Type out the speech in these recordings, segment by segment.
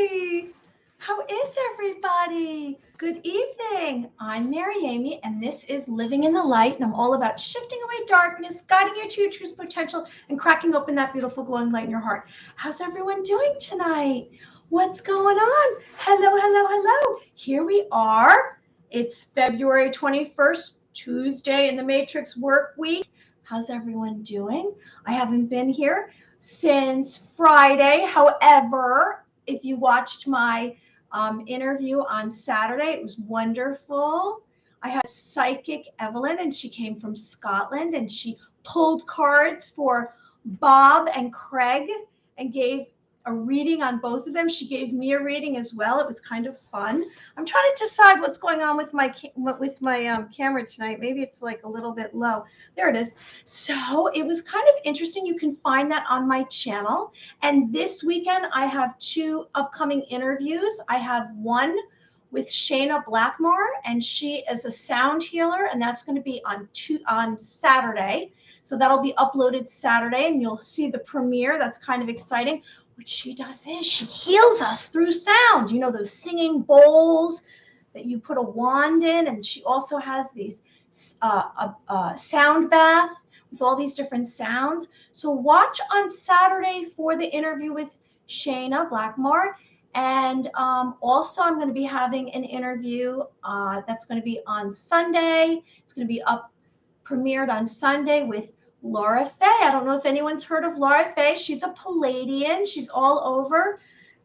Hi, how is everybody? Good evening. I'm Mary Amy, and this is Living in the Light, and I'm all about shifting away darkness, guiding you to your true potential, and cracking open that beautiful glowing light in your heart. How's everyone doing tonight? What's going on? Hello, hello, hello. Here we are. It's February 21st, Tuesday in the Matrix work week. How's everyone doing? I haven't been here since Friday. However, if you watched my interview on Saturday, it was wonderful. I had psychic Evelyn, and she came from Scotland, and she pulled cards for Bob and Craig and gave a reading on both of them. She gave me a reading as well. It was kind of fun. I'm trying to decide what's going on with my camera tonight. Maybe it's like a little bit low. There it is. So it was kind of interesting. You can find that on my channel. And this weekend, I have two upcoming interviews. I have one with Shayna Blackmore, and she is a sound healer, and that's going to be on Saturday. So that'll be uploaded Saturday, and you'll see the premiere. That's kind of exciting. What she does is she heals us through sound. You know, those singing bowls that you put a wand in, and she also has these sound bath with all these different sounds. So watch on Saturday for the interview with Shayna Blackmore. And also I'm going to be having an interview that's going to be on Sunday. It's going to be premiered on Sunday with Laura Faye. I don't know if anyone's heard of Laura Faye. She's a Palladian. She's all over,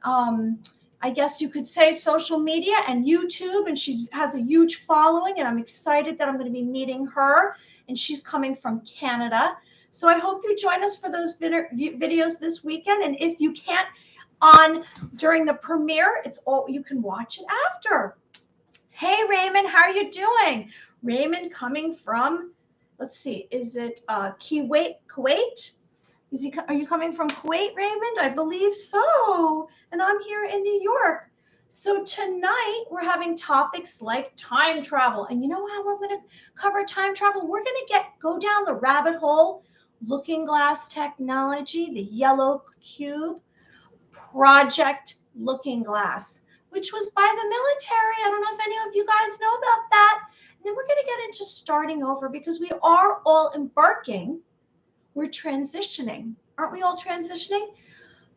I guess you could say, social media and YouTube, and she has a huge following, and I'm excited that I'm going to be meeting her, and she's coming from Canada. So I hope you join us for those videos this weekend, and if you can't during the premiere, you can watch it after. Hey, Raymond, how are you doing? Raymond coming from, let's see, is it Kuwait? Are you coming from Kuwait, Raymond? I believe so. And I'm here in New York. So tonight we're having topics like time travel. And you know how we're going to cover time travel? We're going to go down the rabbit hole, looking glass technology, the yellow cube, Project Looking Glass, which was by the military. I don't know if any of you guys know about that. And then we're going to get into starting over, because we are all embarking. We're transitioning. Aren't we all transitioning?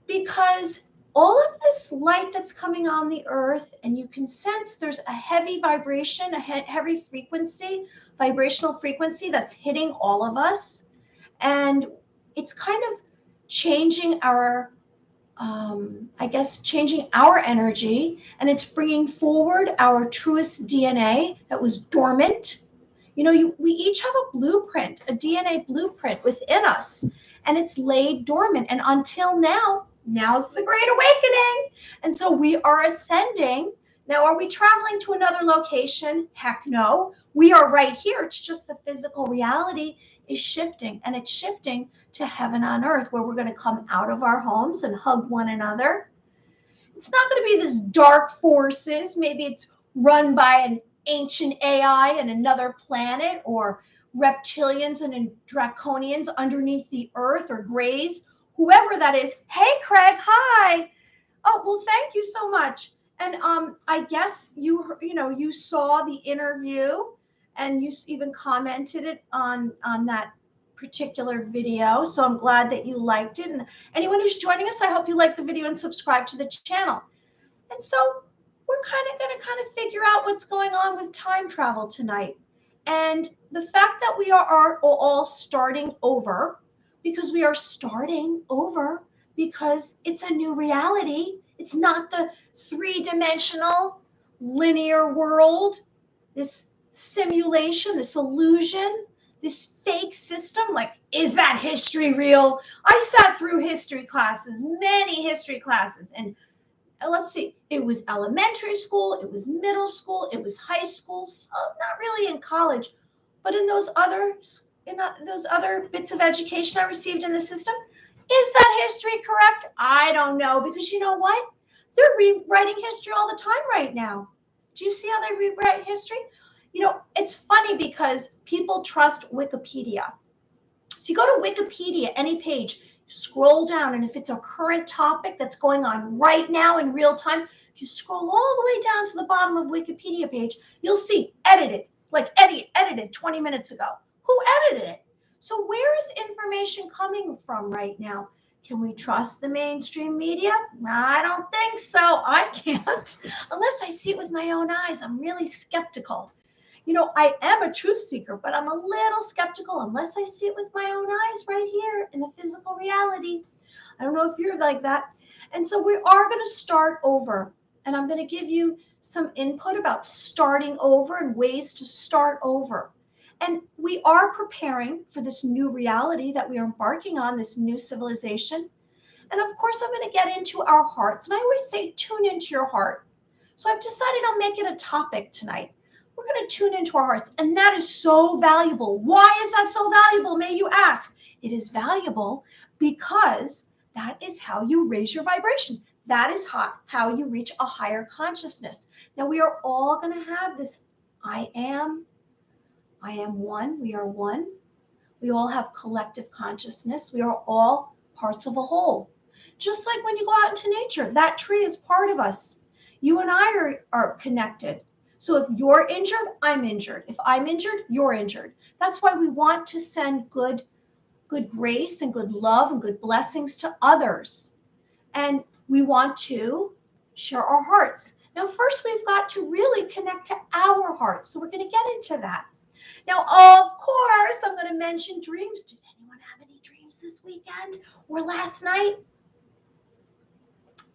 Because all of this light that's coming on the earth, and you can sense there's a heavy vibration, a heavy frequency, vibrational frequency that's hitting all of us. And it's kind of changing our changing our energy, and it's bringing forward our truest DNA that was dormant. You know, we each have a blueprint, a DNA blueprint within us, and it's laid dormant. And until now's the Great Awakening. And so we are ascending. Now, are we traveling to another location? Heck no. We are right here. It's just the physical reality is shifting, and it's shifting to heaven on earth, where we're going to come out of our homes and hug one another. It's not going to be this dark forces. Maybe it's run by an ancient AI in another planet, or reptilians and draconians underneath the earth, or grays, whoever that is. Hey, Craig, hi. Oh, well, thank you so much. And I guess you saw the interview, and you even commented it on that particular video. So I'm glad that you liked it. And anyone who's joining us, I hope you like the video and subscribe to the channel. And so we're going to figure out what's going on with time travel tonight. And the fact that we are all starting over, because we are starting over because it's a new reality. It's not the three-dimensional linear world, this simulation, this illusion, this fake system. Like, is that history real? I sat through history classes, many history classes, and let's see, it was elementary school, it was middle school, it was high school, so not really in college, but in those other bits of education I received in the system. Is that history correct? I don't know, because you know what? They're rewriting history all the time right now. Do you see how they rewrite history? You know, it's funny because people trust Wikipedia. If you go to Wikipedia, any page, Scroll down, and if it's a current topic that's going on right now in real time, if you scroll all the way down to the bottom of Wikipedia page, you'll see edited, like edited 20 minutes ago. Who edited it? So where is information coming from right now? Can we trust the mainstream media? I don't think so. I can't. Unless I see it with my own eyes. I'm really skeptical. You know, I am a truth seeker, but I'm a little skeptical unless I see it with my own eyes right here in the physical reality. I don't know if you're like that. And so we are going to start over. And I'm going to give you some input about starting over and ways to start over. And we are preparing for this new reality that we are embarking on, this new civilization. And of course, I'm going to get into our hearts. And I always say, tune into your heart. So I've decided I'll make it a topic tonight. We're going to tune into our hearts. And that is so valuable. Why is that so valuable, may you ask? It is valuable because that is how you raise your vibration. That is how you reach a higher consciousness. Now, we are all going to have this I am one. We are one. We all have collective consciousness. We are all parts of a whole. Just like when you go out into nature, that tree is part of us. You and I are connected. So if you're injured, I'm injured. If I'm injured, you're injured. That's why we want to send good grace and good love and good blessings to others. And we want to share our hearts. Now, first, we've got to really connect to our hearts. So we're going to get into that. Now, of course, I'm going to mention dreams. Did anyone have any dreams this weekend or last night?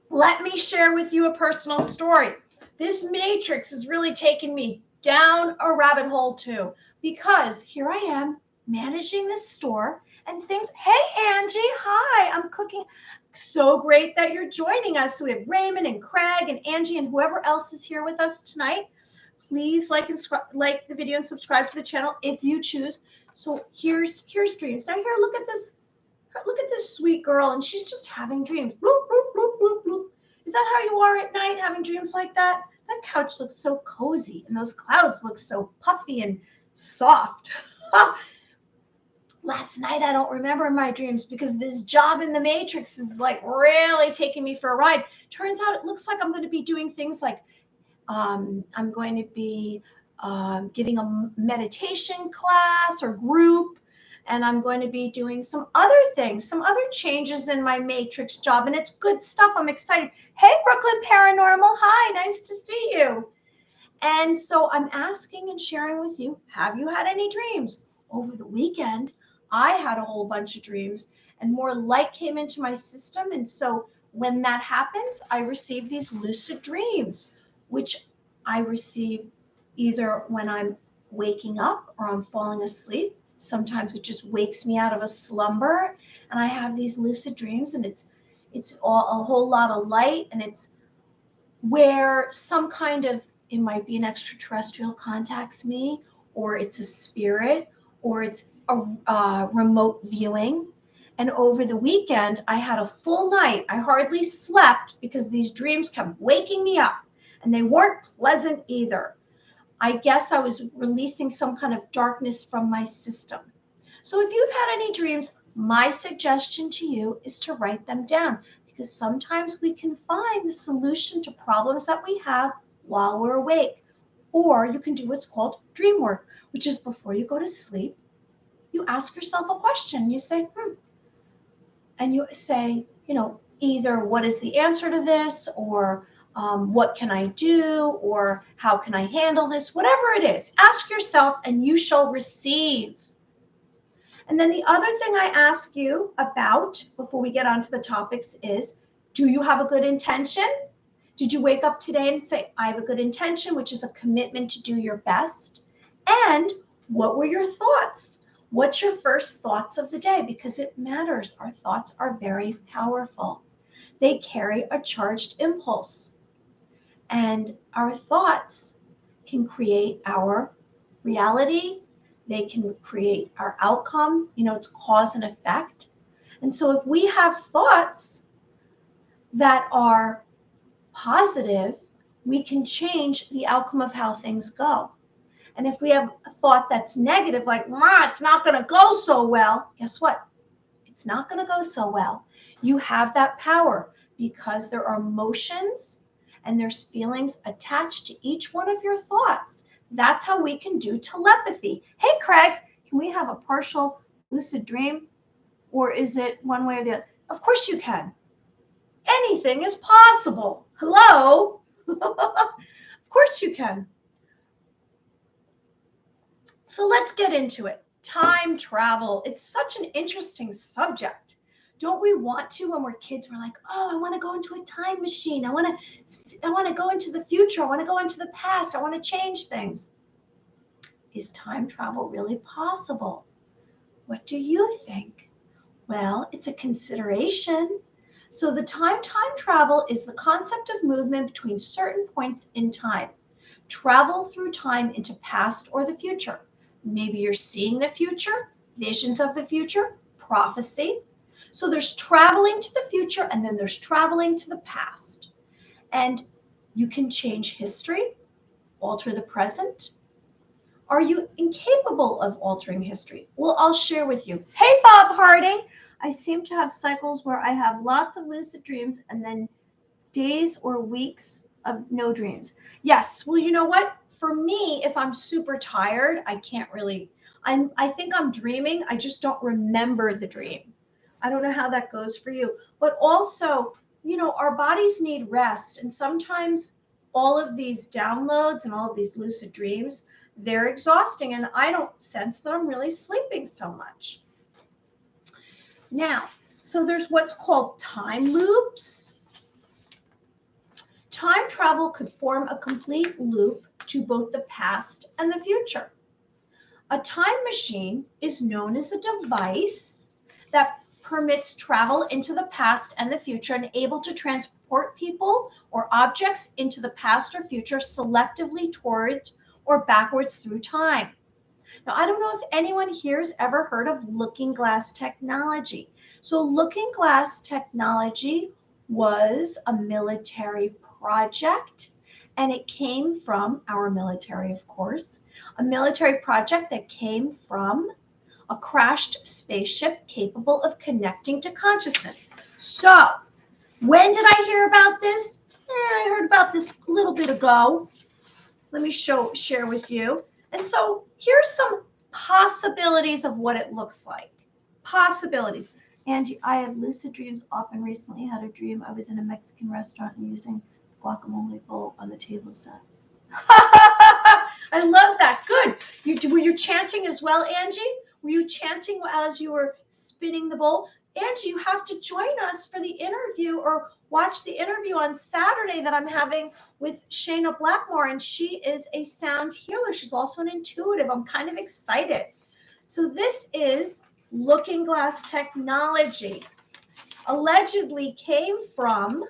Let me share with you a personal story. This matrix is really taking me down a rabbit hole too, because here I am managing this store and things. Hey, Angie, hi, I'm cooking. So great that you're joining us. So we have Raymond and Craig and Angie and whoever else is here with us tonight. Please like the video and subscribe to the channel if you choose. So here's dreams. Now here, look at this. Look at this sweet girl, and she's just having dreams. Bloop, bloop, bloop, bloop, bloop. Is that how you are at night, having dreams like that? That couch looks so cozy, and those clouds look so puffy and soft. Last night, I don't remember my dreams because this job in the Matrix is like really taking me for a ride. Turns out it looks like I'm going to be doing things like I'm going to be giving a meditation class or group. And I'm going to be doing some other things, some other changes in my Matrix job. And it's good stuff. I'm excited. Hey, Brooklyn Paranormal. Hi, nice to see you. And so I'm asking and sharing with you, have you had any dreams? Over the weekend, I had a whole bunch of dreams and more light came into my system. And so when that happens, I receive these lucid dreams, which I receive either when I'm waking up or I'm falling asleep. Sometimes it just wakes me out of a slumber and I have these lucid dreams, and it's all a whole lot of light, and it's where some kind of, it might be an extraterrestrial contacts me, or it's a spirit, or it's a remote viewing. And over the weekend, I had a full night. I hardly slept because these dreams kept waking me up, and they weren't pleasant either. I guess I was releasing some kind of darkness from my system. So if you've had any dreams, my suggestion to you is to write them down, because sometimes we can find the solution to problems that we have while we're awake. Or you can do what's called dream work, which is before you go to sleep, you ask yourself a question. You say, and you say, either what is the answer to this, or what can I do, or how can I handle this? Whatever it is, ask yourself and you shall receive. And then the other thing I ask you about before we get onto the topics is, do you have a good intention? Did you wake up today and say, I have a good intention, which is a commitment to do your best? And what were your thoughts? What's your first thoughts of the day? Because it matters. Our thoughts are very powerful. They carry a charged impulse. And our thoughts can create our reality. They can create our outcome. It's cause and effect. And so if we have thoughts that are positive, we can change the outcome of how things go. And if we have a thought that's negative, like, it's not going to go so well, guess what? it's not going to go so well. You have that power because there are emotions and there's feelings attached to each one of your thoughts. That's how we can do telepathy. Hey, Craig, can we have a partial lucid dream? Or is it one way or the other? Of course you can. Anything is possible. Hello? Of course you can. So let's get into it. Time travel. It's such an interesting subject. Don't we want to, when we're kids, we're like, oh, I want to go into a time machine. I want to go into the future. I want to go into the past. I want to change things. Is time travel really possible? What do you think? Well, it's a consideration. So the time travel is the concept of movement between certain points in time. Travel through time into past or the future. Maybe you're seeing the future, visions of the future, prophecy. So there's traveling to the future and then there's traveling to the past. And you can change history, alter the present. Are you incapable of altering history? Well, I'll share with you. Hey, Bob Harding. I seem to have cycles where I have lots of lucid dreams and then days or weeks of no dreams. Yes. Well, you know what? For me, if I'm super tired, I can't really, I think I'm dreaming. I just don't remember the dream. I don't know how that goes for you. But also, you know, our bodies need rest. And sometimes all of these downloads and all of these lucid dreams, they're exhausting. And I don't sense that I'm really sleeping so much. Now, so there's what's called time loops. Time travel could form a complete loop to both the past and the future. A time machine is known as a device that permits travel into the past and the future and able to transport people or objects into the past or future selectively toward or backwards through time. Now, I don't know if anyone here has ever heard of looking glass technology. So looking glass technology was a military project, and it came from our military, of course, a military project that came from a crashed spaceship capable of connecting to consciousness. So when did I hear about this? I heard about this a little bit ago. Let me share with you. And so here's some possibilities of what it looks like. Possibilities. Angie, I have lucid dreams often. Recently had a dream I was in a Mexican restaurant and using guacamole bowl on the table set. I love that. Good. Were you chanting as well, Angie? Were you chanting as you were spinning the bowl? Angie, you have to join us for the interview or watch the interview on Saturday that I'm having with Shayna Blackmore, and she is a sound healer. She's also an intuitive. I'm kind of excited. So this is looking glass technology. Allegedly came from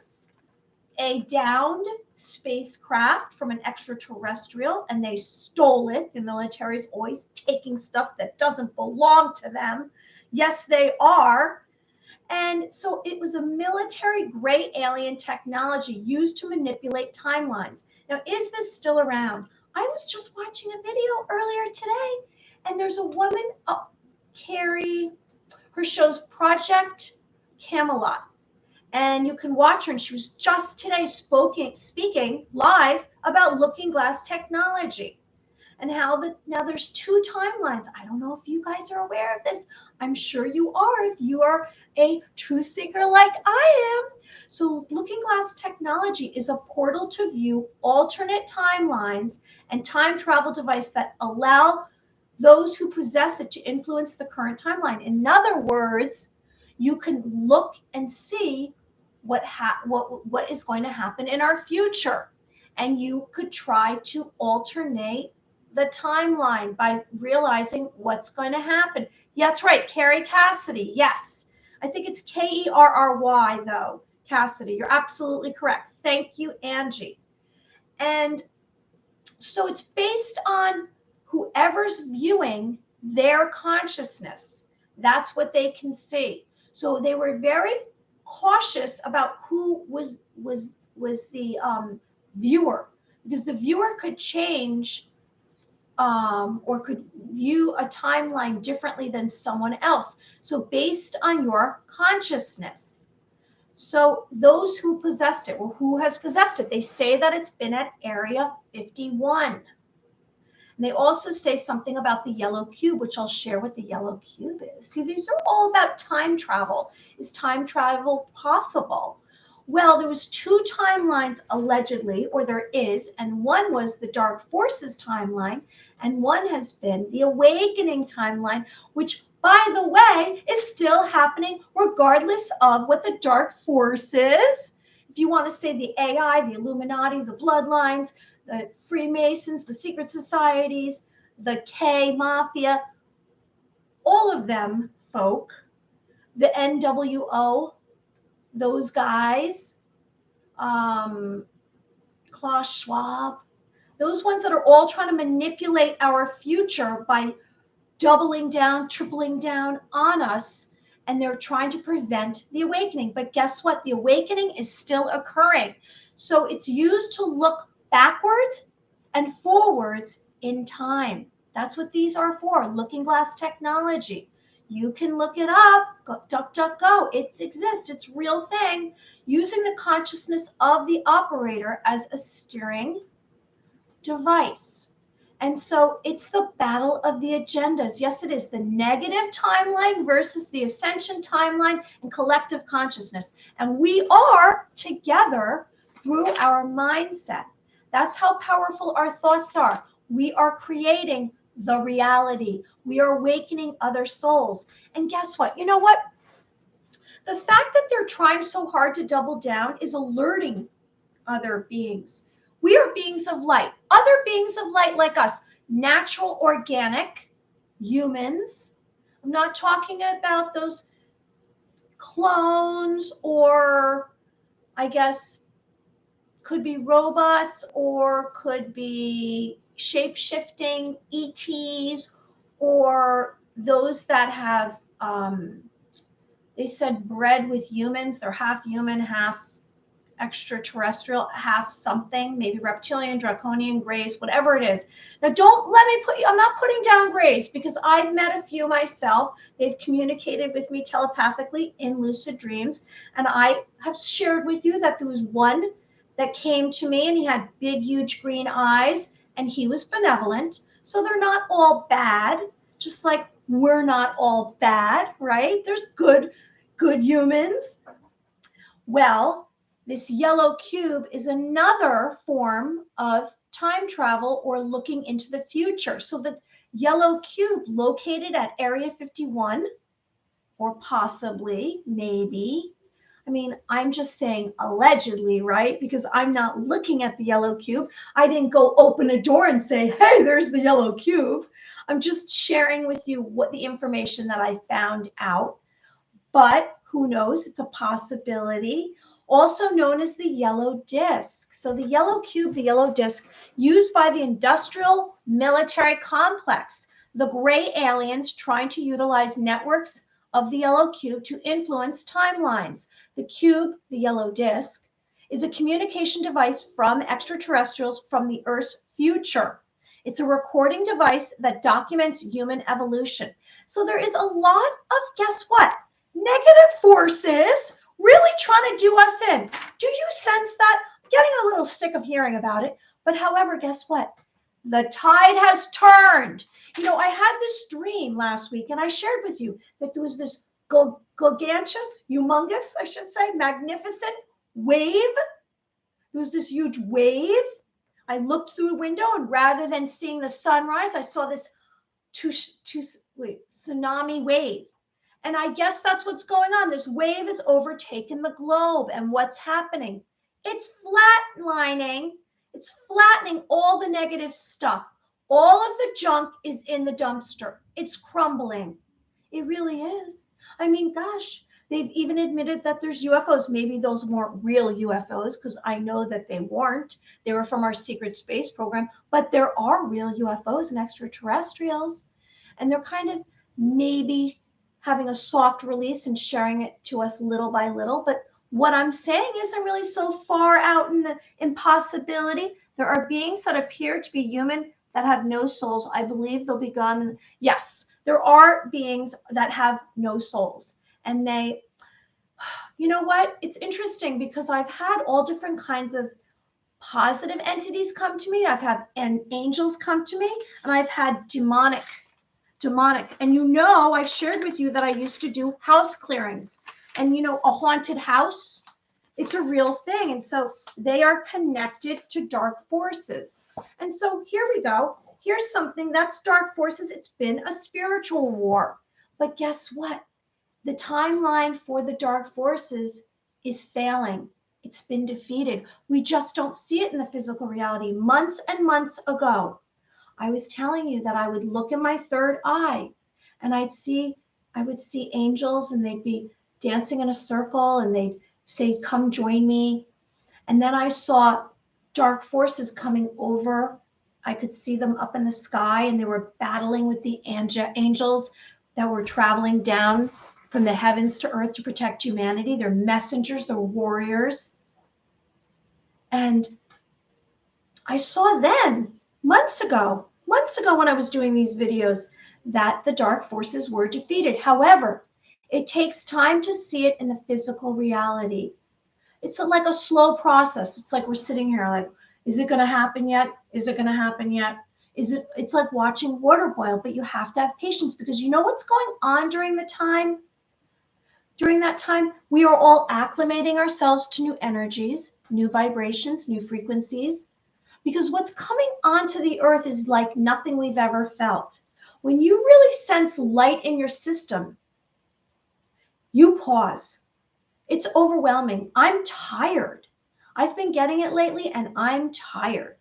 a downed spacecraft from an extraterrestrial, and they stole it. The military is always taking stuff that doesn't belong to them. Yes, they are. And so it was a military gray alien technology used to manipulate timelines. Now, is this still around? I was just watching a video earlier today, and there's a woman, Carrie, her show's Project Camelot. And you can watch her, and she was just today speaking live about looking glass technology and how now there's two timelines. I don't know if you guys are aware of this. I'm sure you are if you are a truth seeker like I am. So looking glass technology is a portal to view alternate timelines and time travel device that allow those who possess it to influence the current timeline. In other words, you can look and see what is going to happen in our future, and you could try to alternate the timeline by realizing what's going to happen. Yeah, that's right, Carrie Cassidy. Yes, I think it's Kerry though. Cassidy, you're absolutely correct. Thank you, Angie. And so it's based on whoever's viewing their consciousness. That's what they can see. So they were very cautious about who was the viewer, because the viewer could change or could view a timeline differently than someone else. So based on your consciousness. So those who possessed it, or who has possessed it, they say that it's been at Area 51. And they also say something about the yellow cube, which I'll share what the yellow cube is. See, these are all about time travel. Is time travel possible? Well, there was two timelines allegedly, or there is, and one was the Dark Forces timeline, and one has been the Awakening timeline, which, by the way, is still happening regardless of what the Dark Forces, if you want to say the AI, the Illuminati, the Bloodlines, the Freemasons, the secret societies, the K Mafia, all of them folk, the NWO, those guys, Klaus Schwab, those ones that are all trying to manipulate our future by doubling down, tripling down on us, and they're trying to prevent the awakening. But guess what? The awakening is still occurring. So it's used to look backwards and forwards in time. That's what these are for, looking glass technology. You can look it up, DuckDuckGo. It exists, it's a real thing, using the consciousness of the operator as a steering device. And so it's the battle of the agendas. Yes, it is the negative timeline versus the ascension timeline and collective consciousness. And we are together through our mindset. That's how powerful our thoughts are. We are creating the reality. We are awakening other souls. And guess what? You know what? The fact that they're trying so hard to double down is alerting other beings. We are beings of light. Other beings of light like us, natural, organic humans. I'm not talking about those clones, or I guess could be robots, or could be shape-shifting ETs, or those that have, they said, bred with humans. They're half human, half extraterrestrial, half something, maybe reptilian, draconian, grays, whatever it is. Now, don't let me put you, I'm not putting down grays, because I've met a few myself. They've communicated with me telepathically in lucid dreams. And I have shared with you that there was one that came to me and he had big, huge green eyes and he was benevolent. So they're not all bad, just like we're not all bad, right? There's good humans. Well, this yellow cube is another form of time travel or looking into the future. So the yellow cube located at Area 51, or possibly, maybe, I mean, I'm just saying allegedly, right? Because I'm not looking at the yellow cube. I didn't go open a door and say, hey, there's the yellow cube. I'm just sharing with you what the information that I found out. But who knows? It's a possibility. Also known as the yellow disk. So the yellow cube, the yellow disk, used by the industrial military complex, the gray aliens trying to utilize networks of the yellow cube to influence timelines. The cube, the yellow disk, is a communication device from extraterrestrials from the Earth's future. It's a recording device that documents human evolution. So there is a lot of, guess what? Negative forces really trying to do us in. Do you sense that? I'm getting a little sick of hearing about it. But however, guess what? The tide has turned. You know, I had this dream last week and I shared with you that there was this gigantus, humongous, I should say, magnificent wave. There was this huge wave. I looked through a window and rather than seeing the sunrise, I saw this tsunami wave. And I guess that's what's going on. This wave has overtaken the globe. And what's happening? It's flatlining. It's flattening all the negative stuff. All of the junk is in the dumpster. It's crumbling. It really is. I mean, gosh, they've even admitted that there's UFOs. Maybe those weren't real UFOs, because I know that they weren't. They were from our secret space program. But there are real UFOs and extraterrestrials. And they're kind of maybe having a soft release and sharing it to us little by little. But what I'm saying isn't really so far out in the impossibility. There are beings that appear to be human that have no souls. I believe they'll be gone. Yes, there are beings that have no souls. And they, you know what? It's interesting because I've had all different kinds of positive entities come to me. I've had angels come to me, and I've had demonic. And I shared with you that I used to do house clearings. And a haunted house, it's a real thing. And so they are connected to dark forces. And so here we go. Here's something that's dark forces. It's been a spiritual war. But guess what? The timeline for the dark forces is failing. It's been defeated. We just don't see it in the physical reality. Months and months ago, I was telling you that I would look in my third eye and I would see angels, and they'd be dancing in a circle, and they'd say, "Come join me." And then I saw dark forces coming over. I could see them up in the sky, and they were battling with the angels that were traveling down from the heavens to earth to protect humanity. They're messengers, they're warriors. And I saw then, months ago when I was doing these videos, that the dark forces were defeated. However, it takes time to see it in the physical reality. It's like a slow process. It's like we're sitting here like, is it going to happen yet? Is it going to happen yet? It's like watching water boil, but you have to have patience, because you know what's going on during that time, we are all acclimating ourselves to new energies, new vibrations, new frequencies, because what's coming onto the earth is like nothing we've ever felt. When you really sense light in your system, you pause. It's overwhelming. I'm tired. I've been getting it lately, and I'm tired.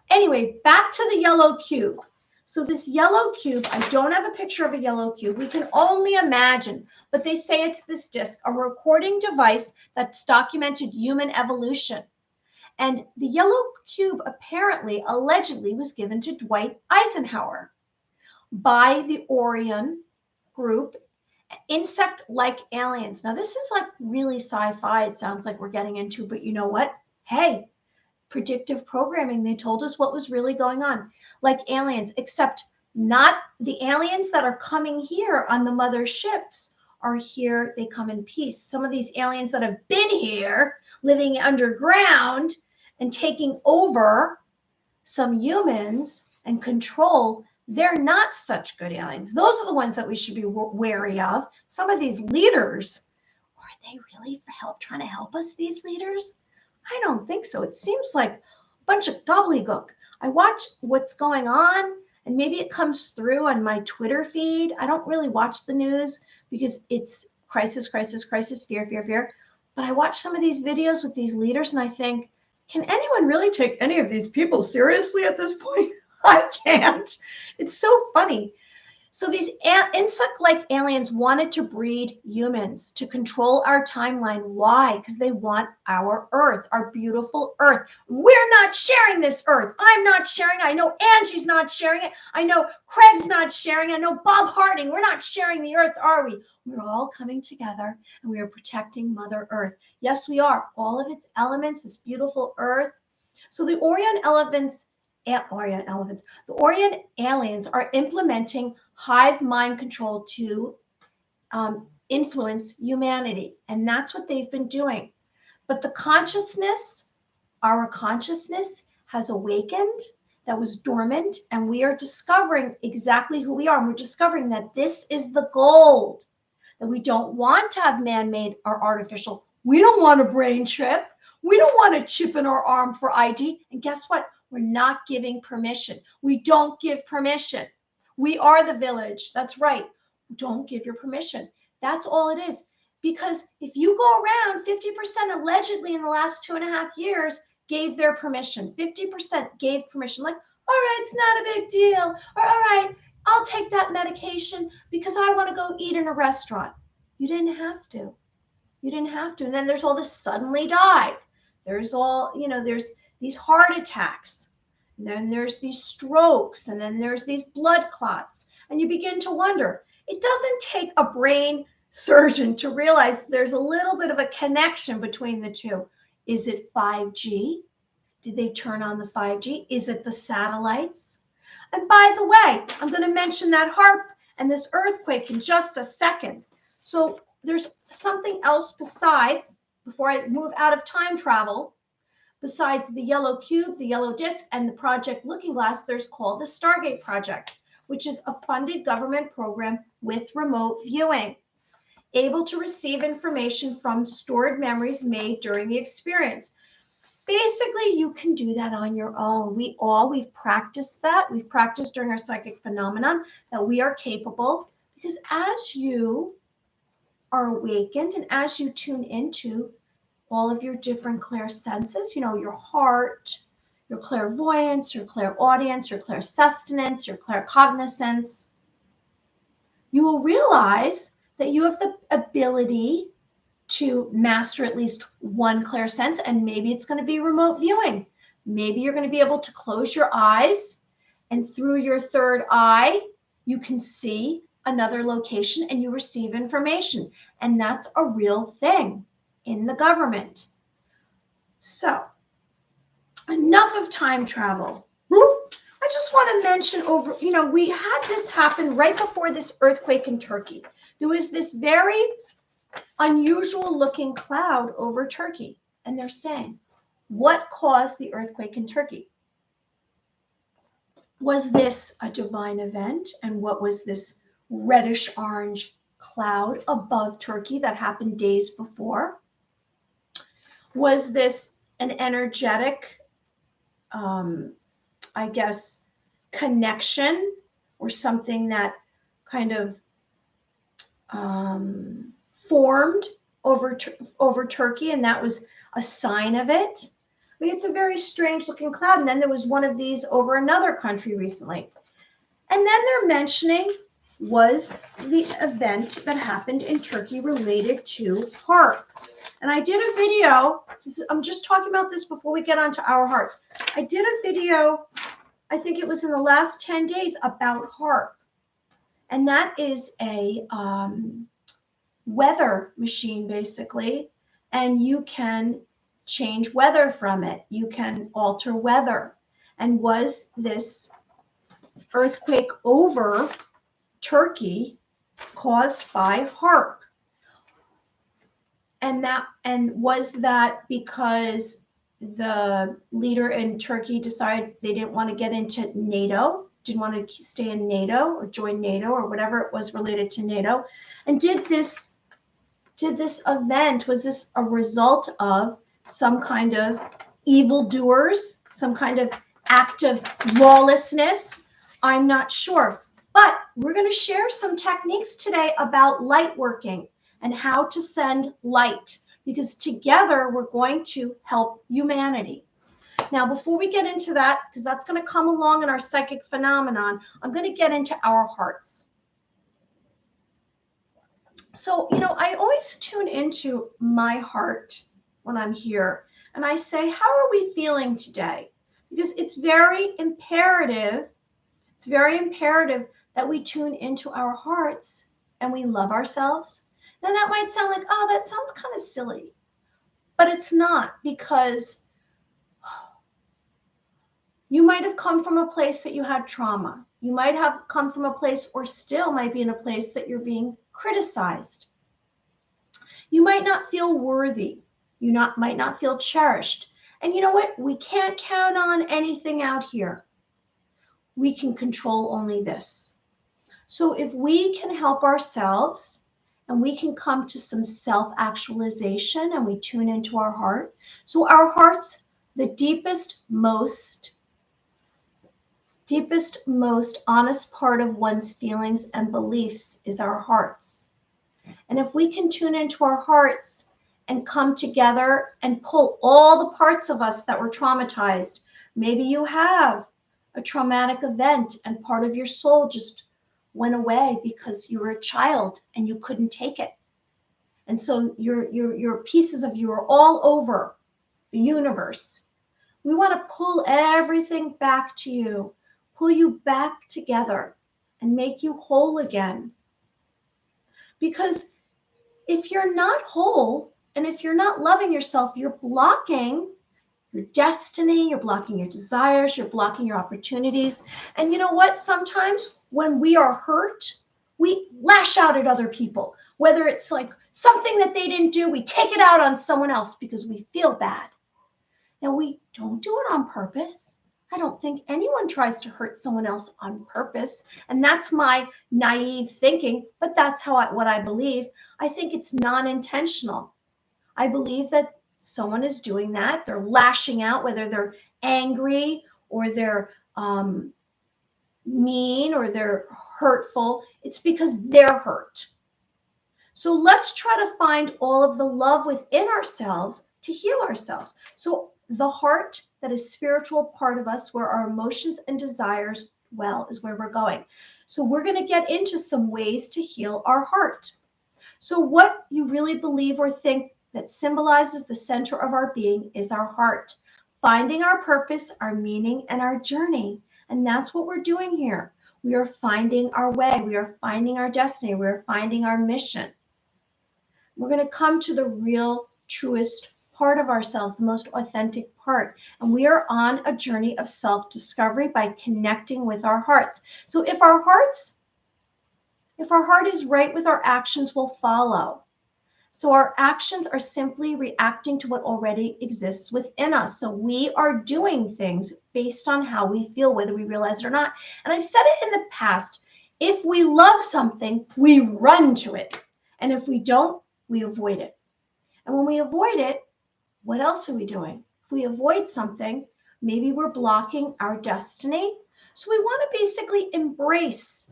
Anyway, back to the yellow cube. So this yellow cube, I don't have a picture of a yellow cube. We can only imagine, but they say it's this disc, a recording device that's documented human evolution. And the yellow cube apparently, allegedly, was given to Dwight Eisenhower by the Orion group, insect-like aliens. Now, this is like really sci-fi. It sounds like we're getting into, but you know what? Hey, predictive programming. They told us what was really going on, like aliens, except not the aliens that are coming here on the mother ships are here. They come in peace. Some of these aliens that have been here living underground and taking over some humans and control, they're not such good aliens. Those are the ones that we should be wary of. Some of these leaders, are they really trying to help us, these leaders? I don't think so. It seems like a bunch of gobbledygook. I watch what's going on, and maybe it comes through on my Twitter feed. I don't really watch the news because it's crisis, fear. But I watch some of these videos with these leaders, and I think, can anyone really take any of these people seriously at this point? I can't. It's so funny. So these insect-like aliens wanted to breed humans to control our timeline. Why? Because they want our Earth, our beautiful Earth. We're not sharing this Earth. I'm not sharing. I know Angie's not sharing it. I know Craig's not sharing. I know Bob Harding. We're not sharing the Earth, are we? We're all coming together, and we are protecting Mother Earth. Yes, we are. All of its elements, this beautiful Earth. So the Orion aliens are implementing hive mind control to influence humanity. And that's what they've been doing. But our consciousness has awakened, that was dormant, and we are discovering exactly who we are. And we're discovering that this is the gold, that we don't want to have man-made or artificial. We don't want a brain chip. We don't want a chip in our arm for ID. And guess what? We're not giving permission. We don't give permission. We are the village. That's right. Don't give your permission. That's all it is. Because if you go around, 50% allegedly in the last 2.5 years gave their permission. 50% gave permission. Like, all right, it's not a big deal. Or, all right, I'll take that medication because I want to go eat in a restaurant. You didn't have to. You didn't have to. And then there's all this suddenly died. There's there's these heart attacks, and then there's these strokes, and then there's these blood clots. And you begin to wonder, it doesn't take a brain surgeon to realize there's a little bit of a connection between the two. Is it 5G? Did they turn on the 5G? Is it the satellites? And by the way, I'm going to mention that HAARP and this earthquake in just a second. So there's something else besides, before I move out of time travel, besides the yellow cube, the yellow disc, and the Project Looking Glass, there's called the Stargate Project, which is a funded government program with remote viewing, able to receive information from stored memories made during the experience. Basically, you can do that on your own. We've practiced that. We've practiced during our psychic phenomenon that we are capable, because as you are awakened and as you tune into all of your different clairsenses, your heart, your clairvoyance, your clairaudience, your clairsustenance, your claircognizance, you will realize that you have the ability to master at least one clairsense, and maybe it's going to be remote viewing. Maybe you're going to be able to close your eyes, and through your third eye, you can see another location and you receive information. And that's a real thing in the government. So, enough of time travel. I just want to mention we had this happen right before this earthquake in Turkey. There was this very unusual looking cloud over Turkey. And they're saying, what caused the earthquake in Turkey? Was this a divine event? And what was this reddish orange cloud above Turkey that happened days before? Was this an energetic, connection, or something that kind of formed over Turkey, and that was a sign of it? I mean, it's a very strange looking cloud. And then there was one of these over another country recently. And then they're mentioning, was the event that happened in Turkey related to HAARP? And I did a video. I'm just talking about this before we get onto our hearts. I did a video, I think it was in the last 10 days, about HAARP. And that is a weather machine, basically. And you can change weather from it. You can alter weather. And was this earthquake over Turkey caused by HAARP? And was that because the leader in Turkey decided they didn't want to get into NATO, didn't want to stay in NATO or join NATO or whatever it was related to NATO? And did this event, was this a result of some kind of evildoers, some kind of act of lawlessness? I'm not sure. But we're going to share some techniques today about light working and how to send light, because together we're going to help humanity. Now, before we get into that, because that's going to come along in our psychic phenomenon, I'm going to get into our hearts. So, I always tune into my heart when I'm here, and I say, how are we feeling today? Because it's very imperative that we tune into our hearts and we love ourselves. Now, that might sound like, oh, that sounds kind of silly, but it's not, because you might have come from a place that you had trauma. You might have come from a place, or still might be in a place, that you're being criticized. You might not feel worthy. You might not feel cherished. And you know what? We can't count on anything out here. We can control only this. So if we can help ourselves, and we can come to some self-actualization, and we tune into our heart. So our heart's the deepest, most honest part of one's feelings and beliefs is our hearts. And if we can tune into our hearts and come together and pull all the parts of us that were traumatized, maybe you have a traumatic event and part of your soul just went away because you were a child and you couldn't take it. And so your pieces of you are all over the universe. We want to pull everything back to you, pull you back together and make you whole again. Because if you're not whole, and if you're not loving yourself, you're blocking your destiny, you're blocking your desires, you're blocking your opportunities. And you know what? Sometimes when we are hurt, we lash out at other people. Whether it's like something that they didn't do, we take it out on someone else because we feel bad. Now, we don't do it on purpose. I don't think anyone tries to hurt someone else on purpose. And that's my naive thinking, but that's what I believe. I think it's non-intentional. I believe that someone is doing that. They're lashing out, whether they're angry or they're mean or they're hurtful. It's because they're hurt. So let's try to find all of the love within ourselves to heal ourselves. So the heart, that is spiritual part of us, where our emotions and desires dwell, is where we're going. So we're going to get into some ways to heal our heart. So what you really believe or think that symbolizes the center of our being is our heart, finding our purpose, our meaning, and our journey. And that's what we're doing here. We are finding our way. We are finding our destiny. We are finding our mission. We're going to come to the real, truest part of ourselves, the most authentic part. And we are on a journey of self-discovery by connecting with our hearts. So if our heart is right with our actions will follow. So our actions are simply reacting to what already exists within us. So we are doing things based on how we feel, whether we realize it or not. And I've said it in the past, if we love something, we run to it. And if we don't, we avoid it. And when we avoid it, what else are we doing? If we avoid something, maybe we're blocking our destiny. So we want to basically embrace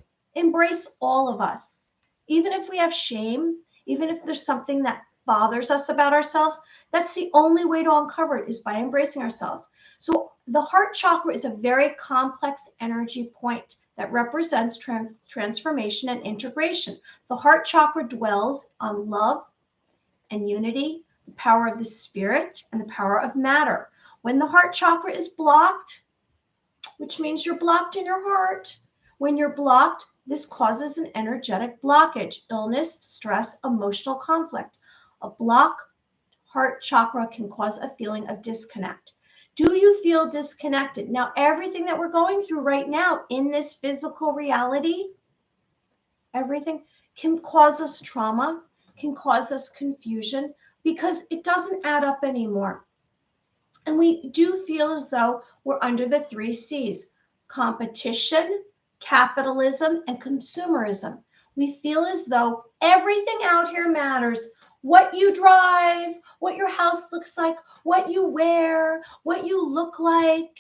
all of us. Even if we have shame, even if there's something that bothers us about ourselves, that's the only way to uncover it, is by embracing ourselves. So the heart chakra is a very complex energy point that represents transformation and integration. The heart chakra dwells on love and unity, the power of the spirit, and the power of matter. When the heart chakra is blocked, which means you're blocked in your heart, when you're blocked, this causes an energetic blockage, illness, stress, emotional conflict. A blocked heart chakra can cause a feeling of disconnect. Do you feel disconnected? Now, everything that we're going through right now in this physical reality, everything can cause us trauma, can cause us confusion, because it doesn't add up anymore. And we do feel as though we're under the 3 C's: competition, capitalism, and consumerism. We feel as though everything out here matters. What you drive, what your house looks like, what you wear, what you look like,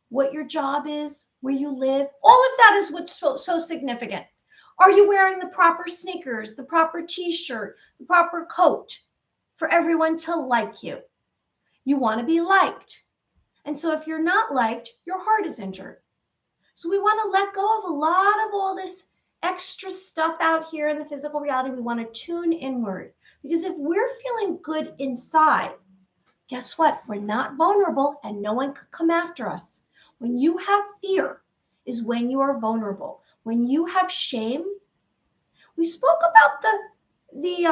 what your job is, where you live. All of that is what's so significant. Are you wearing the proper sneakers, the proper t-shirt, the proper coat for everyone to like you? You want to be liked. And so if you're not liked, your heart is injured. So we want to let go of a lot of all this extra stuff out here in the physical reality. We want to tune inward, because if we're feeling good inside, guess what? We're not vulnerable and no one can come after us. When you have fear is when you are vulnerable. When you have shame, we spoke about the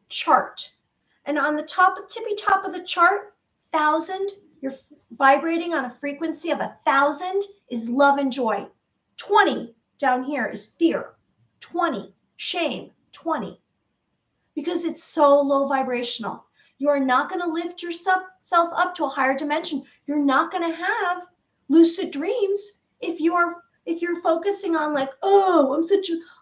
chart, and on the tippy top of the chart, 1,000, you're vibrating on a frequency of 1,000 is love and joy. 20 down here is fear. 20, shame. 20, because it's so low vibrational. You are not going to lift yourself up to a higher dimension. You're not going to have lucid dreams if you're focusing on like, oh,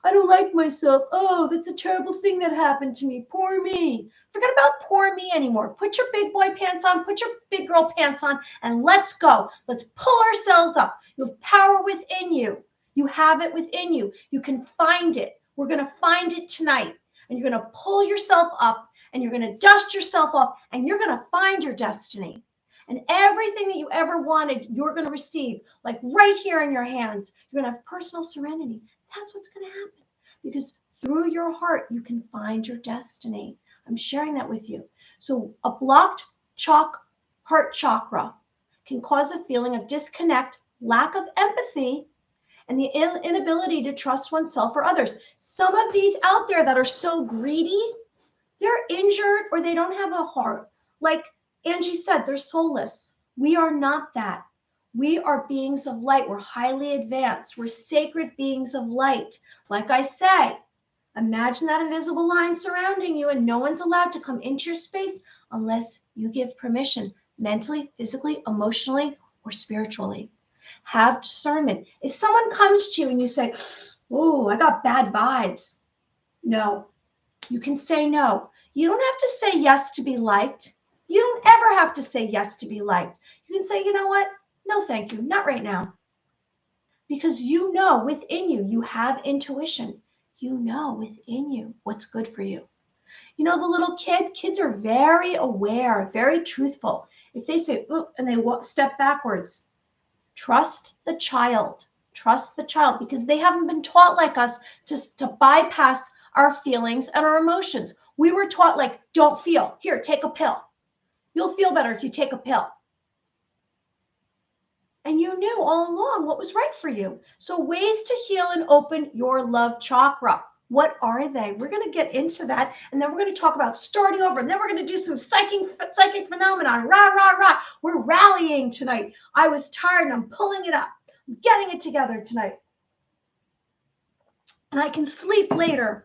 I don't like myself. Oh, that's a terrible thing that happened to me. Poor me. Forget about poor me anymore. Put your big boy pants on, put your big girl pants on, and let's go. Let's pull ourselves up. You have power within you. You have it within you. You can find it. We're going to find it tonight. And you're going to pull yourself up, and you're going to dust yourself off, and you're going to find your destiny. And everything that you ever wanted, you're going to receive, like right here in your hands. You're going to have personal serenity. That's what's going to happen, because through your heart, you can find your destiny. I'm sharing that with you. So a blocked heart chakra can cause a feeling of disconnect, lack of empathy, and the inability to trust oneself or others. Some of these out there that are so greedy, They're injured or they don't have a heart. Like Angie said, they're soulless. We are not that. We are beings of light. We're highly advanced. We're sacred beings of light. Like I say, imagine that invisible line surrounding you and no one's allowed to come into your space unless you give permission, mentally, physically, emotionally, or spiritually. Have discernment. If someone comes to you and you say, oh, I got bad vibes, no, you can say no. You don't have to say yes to be liked. You don't ever have to say yes to be liked. You can say, you know what? No, thank you. Not right now. Because you know within you, you have intuition. You know within you what's good for you. You know, the little kids are very aware, very truthful. If they say, oh, and they step backwards, trust the child. Trust the child because they haven't been taught like us to bypass our feelings and our emotions. We were taught like, don't feel. Here, take a pill. You'll feel better if you take a pill. And you knew all along what was right for you. So ways to heal and open your love chakra. What are they? We're going to get into that. And then we're going to talk about starting over. And then we're going to do some psychic phenomenon. Rah, rah, rah. We're rallying tonight. I was tired and I'm pulling it up. I'm getting it together tonight. And I can sleep later.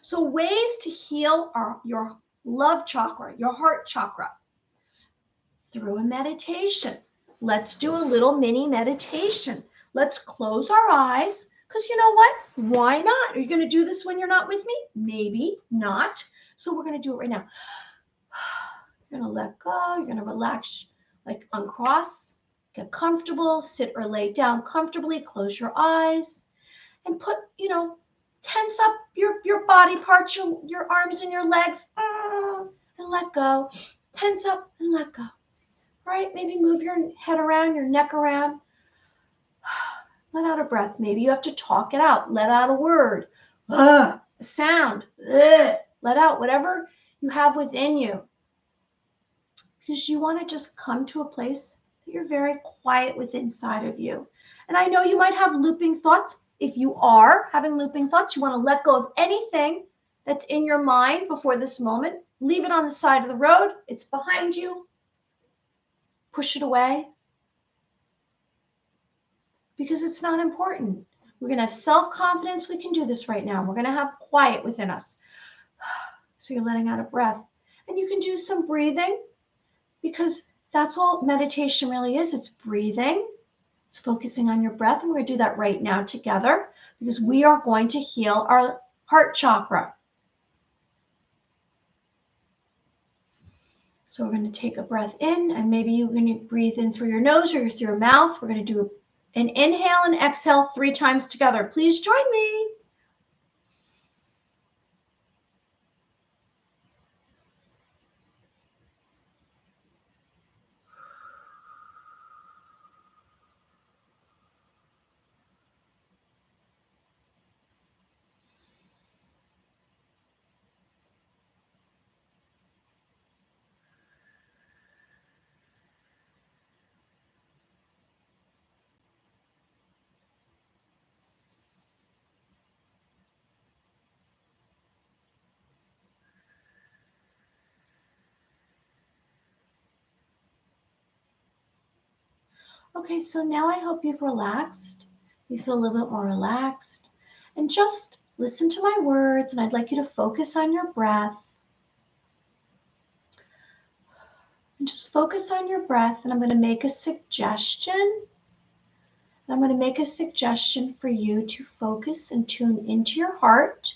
So ways to heal your love chakra, your heart chakra, through a meditation. Let's do a little mini meditation. Let's close our eyes because you know what? Why not? Are you going to do this when you're not with me? Maybe not. So we're going to do it right now. You're going to let go. You're going to relax, like uncross, get comfortable, sit or lay down comfortably, close your eyes and put, tense up your body parts, your arms and your legs, and let go. Tense up and let go. Right? Maybe move your head around, your neck around. Let out a breath. Maybe you have to talk it out. Let out a word, a sound. Let out whatever you have within you. Because you want to just come to a place that you're very quiet with inside of you. And I know you might have looping thoughts. If you are having looping thoughts, you want to let go of anything that's in your mind before this moment. Leave it on the side of the road. It's behind you. Push it away because it's not important. We're going to have self-confidence. We can do this right now. We're going to have quiet within us. So you're letting out a breath. And you can do some breathing because that's all meditation really is. It's breathing. It's focusing on your breath. And we're going to do that right now together because we are going to heal our heart chakra. So we're going to take a breath in and maybe you're going to breathe in through your nose or through your mouth. We're going to do an inhale and exhale 3 times together. Please join me. Okay, so now I hope you've relaxed. You feel a little bit more relaxed. And just listen to my words, and I'd like you to focus on your breath. And just focus on your breath, and I'm going to make a suggestion. I'm going to make a suggestion for you to focus and tune into your heart.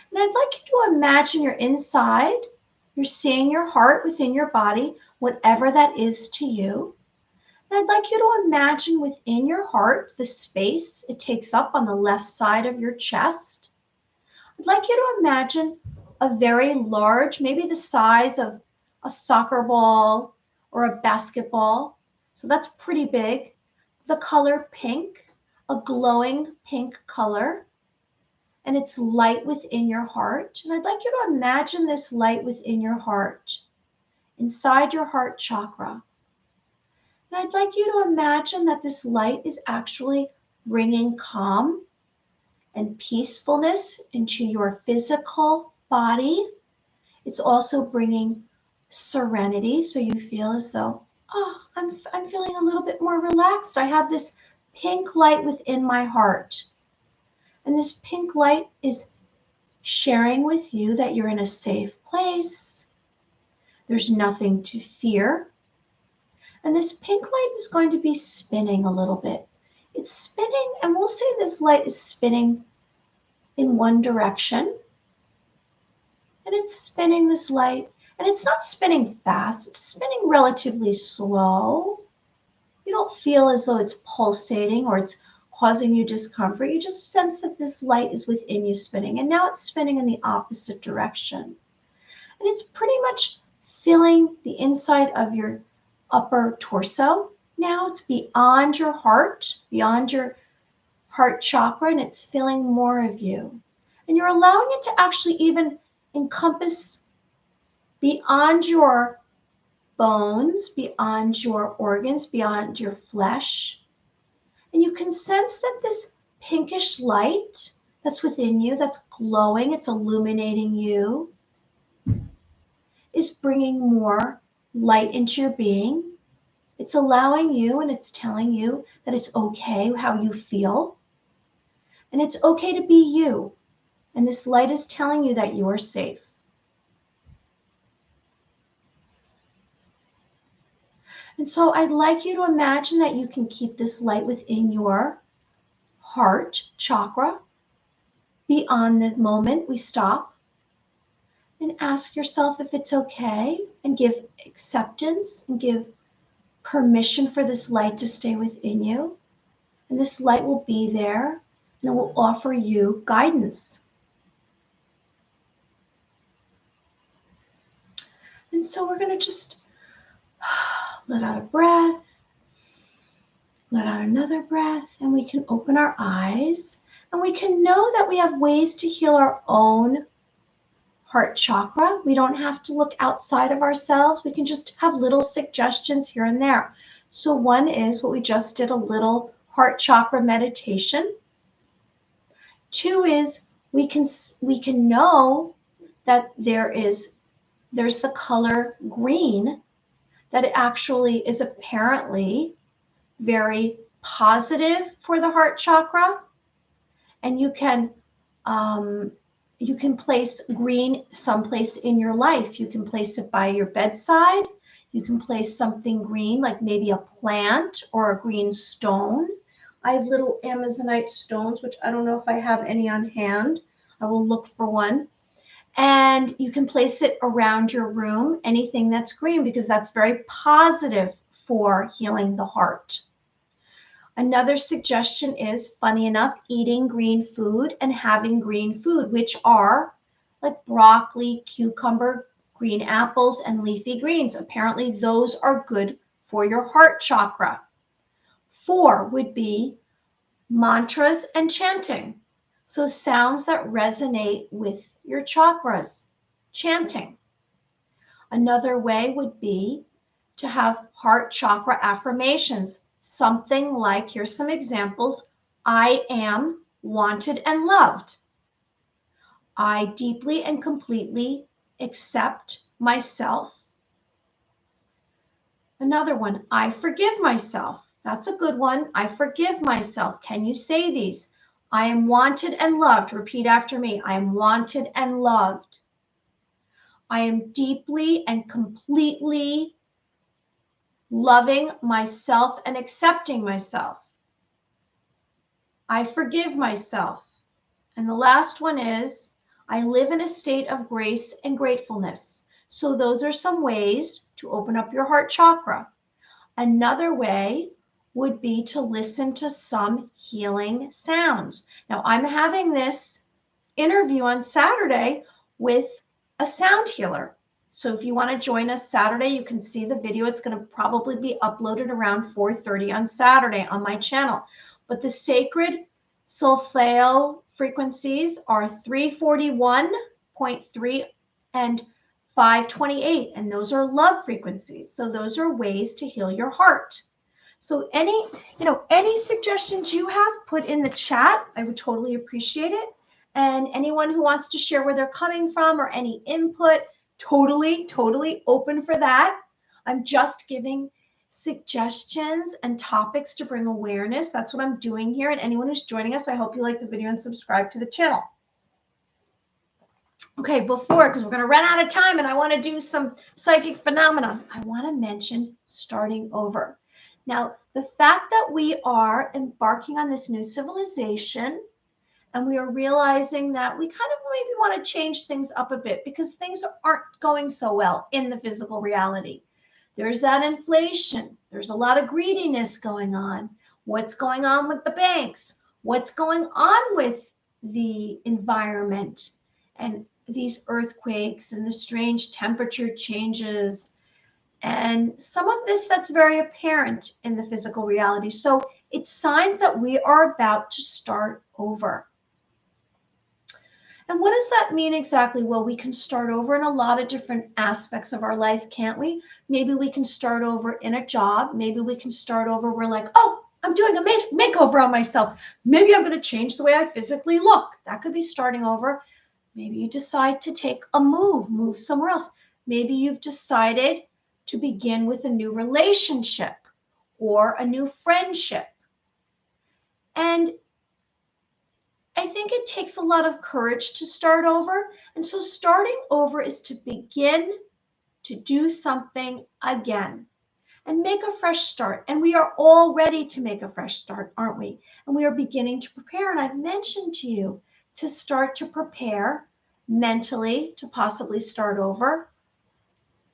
And I'd like you to imagine you're inside. You're seeing your heart within your body, whatever that is to you. And I'd like you to imagine within your heart the space it takes up on the left side of your chest. I'd like you to imagine a very large, maybe the size of a soccer ball or a basketball. So that's pretty big. The color pink, a glowing pink color. And it's light within your heart. And I'd like you to imagine this light within your heart, inside your heart chakra. And I'd like you to imagine that this light is actually bringing calm and peacefulness into your physical body, It's also bringing serenity. So you feel as though, oh, I'm feeling a little bit more relaxed. I have this pink light within my heart. And this pink light is sharing with you that you're in a safe place. There's nothing to fear. And this pink light is going to be spinning a little bit. It's spinning, and we'll say this light is spinning in one direction. And it's spinning this light, and it's not spinning fast. It's spinning relatively slow. You don't feel as though it's pulsating or it's causing you discomfort. You just sense that this light is within you spinning, and now it's spinning in the opposite direction. And it's pretty much filling the inside of your upper torso. Now it's beyond your heart, beyond your heart chakra, and it's filling more of you. And you're allowing it to actually even encompass beyond your bones, beyond your organs, beyond your flesh. And you can sense that this pinkish light that's within you, that's glowing, it's illuminating you, is bringing more light into your being. It's allowing you, and it's telling you that it's okay how you feel. And it's okay to be you. And this light is telling you that you are safe. And so I'd like you to imagine that you can keep this light within your heart chakra beyond the moment we stop, and ask yourself if it's okay, and give acceptance and give permission for this light to stay within you. And this light will be there, and it will offer you guidance. And so we're going to just let out a breath, let out another breath, and we can open our eyes, and we can know that we have ways to heal our own heart chakra. We don't have to look outside of ourselves. We can just have little suggestions here and there. So one is what we just did, a little heart chakra meditation. Two is we can know that there's the color green, that it actually is apparently very positive for the heart chakra. And you can place green someplace in your life. You can place it by your bedside. You can place something green, like maybe a plant or a green stone. I have little Amazonite stones, which I don't know if I have any on hand. I will look for one. And you can place it around your room, anything that's green, because that's very positive for healing the heart. Another suggestion is, funny enough, eating green food and having green food, which are like broccoli, cucumber, green apples, and leafy greens. Apparently, those are good for your heart chakra. 4 would be mantras and chanting. So sounds that resonate with your chakras, chanting. Another way would be to have heart chakra affirmations. Something like, here's some examples: I am wanted and loved. I deeply and completely accept myself. Another one, I forgive myself. That's a good one. I forgive myself. Can you say these? I am wanted and loved. Repeat after me. I am wanted and loved. I am deeply and completely loving myself and accepting myself. I forgive myself. And the last one is, I live in a state of grace and gratefulness. So those are some ways to open up your heart chakra. Another way would be to listen to some healing sounds. Now, I'm having this interview on Saturday with a sound healer. So if you want to join us Saturday, you can see the video. It's going to probably be uploaded around 4:30 on Saturday on my channel. But the sacred solfeo frequencies are 341.3 and 528, and those are love frequencies. So those are ways to heal your heart. So any suggestions you have, put in the chat. I would totally appreciate it. And anyone who wants to share where they're coming from or any input, totally open for that. I'm just giving suggestions and topics to bring awareness. That's what I'm doing here. And anyone who's joining us, I hope you like the video and subscribe to the channel. Okay, because we're going to run out of time and I want to do some psychic phenomena, I want to mention starting over. Now, the fact that we are embarking on this new civilization and we are realizing that we kind of maybe want to change things up a bit because things aren't going so well in the physical reality. There's that inflation. There's a lot of greediness going on. What's going on with the banks? What's going on with the environment and these earthquakes and the strange temperature changes and some of this that's very apparent in the physical reality. So it's signs that we are about to start over. And what does that mean exactly? Well, we can start over in a lot of different aspects of our life, can't we? Maybe we can start over in a job. Maybe we can start over, we're like, oh, I'm doing a makeover on myself. Maybe I'm going to change the way I physically look. That could be starting over. Maybe you decide to take a move somewhere else. Maybe you've decided to begin with a new relationship or a new friendship. And I think it takes a lot of courage to start over. And so starting over is to begin to do something again and make a fresh start. And we are all ready to make a fresh start, aren't we? And we are beginning to prepare. And I've mentioned to you to start to prepare mentally to possibly start over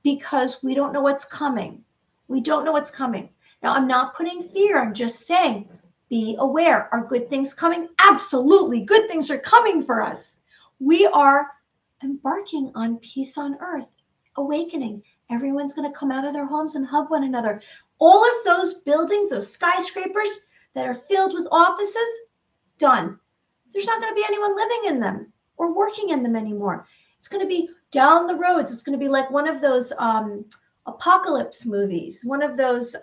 because we don't know what's coming. We don't know what's coming. Now, I'm not putting fear. I'm just saying, be aware. Are good things coming? Absolutely. Good things are coming for us. We are embarking on peace on earth, awakening. Everyone's going to come out of their homes and hug one another. All of those buildings, those skyscrapers that are filled with offices, done. There's not going to be anyone living in them or working in them anymore. It's going to be down the roads. It's going to be like one of those apocalypse movies, one of those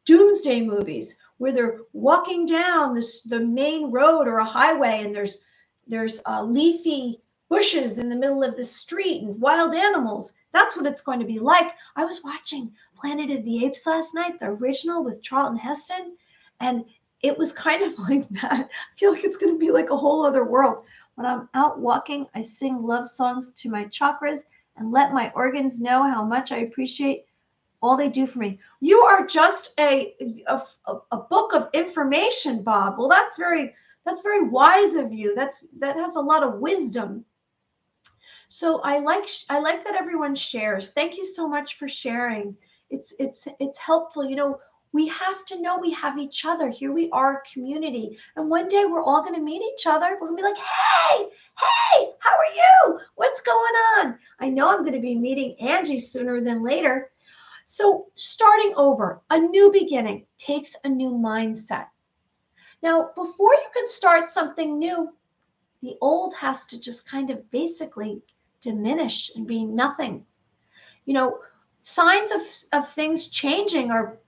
doomsday movies where they're walking down the main road or a highway and there's leafy bushes in the middle of the street and wild animals. That's what it's going to be like. I was watching Planet of the Apes last night, the original with Charlton Heston, and it was kind of like that. I feel like it's going to be like a whole other world. When I'm out walking, I sing love songs to my chakras and let my organs know how much I appreciate all they do for me. You are just a book of information, Bob. Well, that's very wise of you. That has a lot of wisdom. So I like that everyone shares. Thank you so much for sharing. It's helpful. You know, we have to know we have each other. Here we are, community. And one day we're all going to meet each other. We're going to be like, hey, how are you? What's going on? I know I'm going to be meeting Angie sooner than later. So starting over, a new beginning takes a new mindset. Now, before you can start something new, the old has to just kind of basically diminish and be nothing. You know, signs of things changing are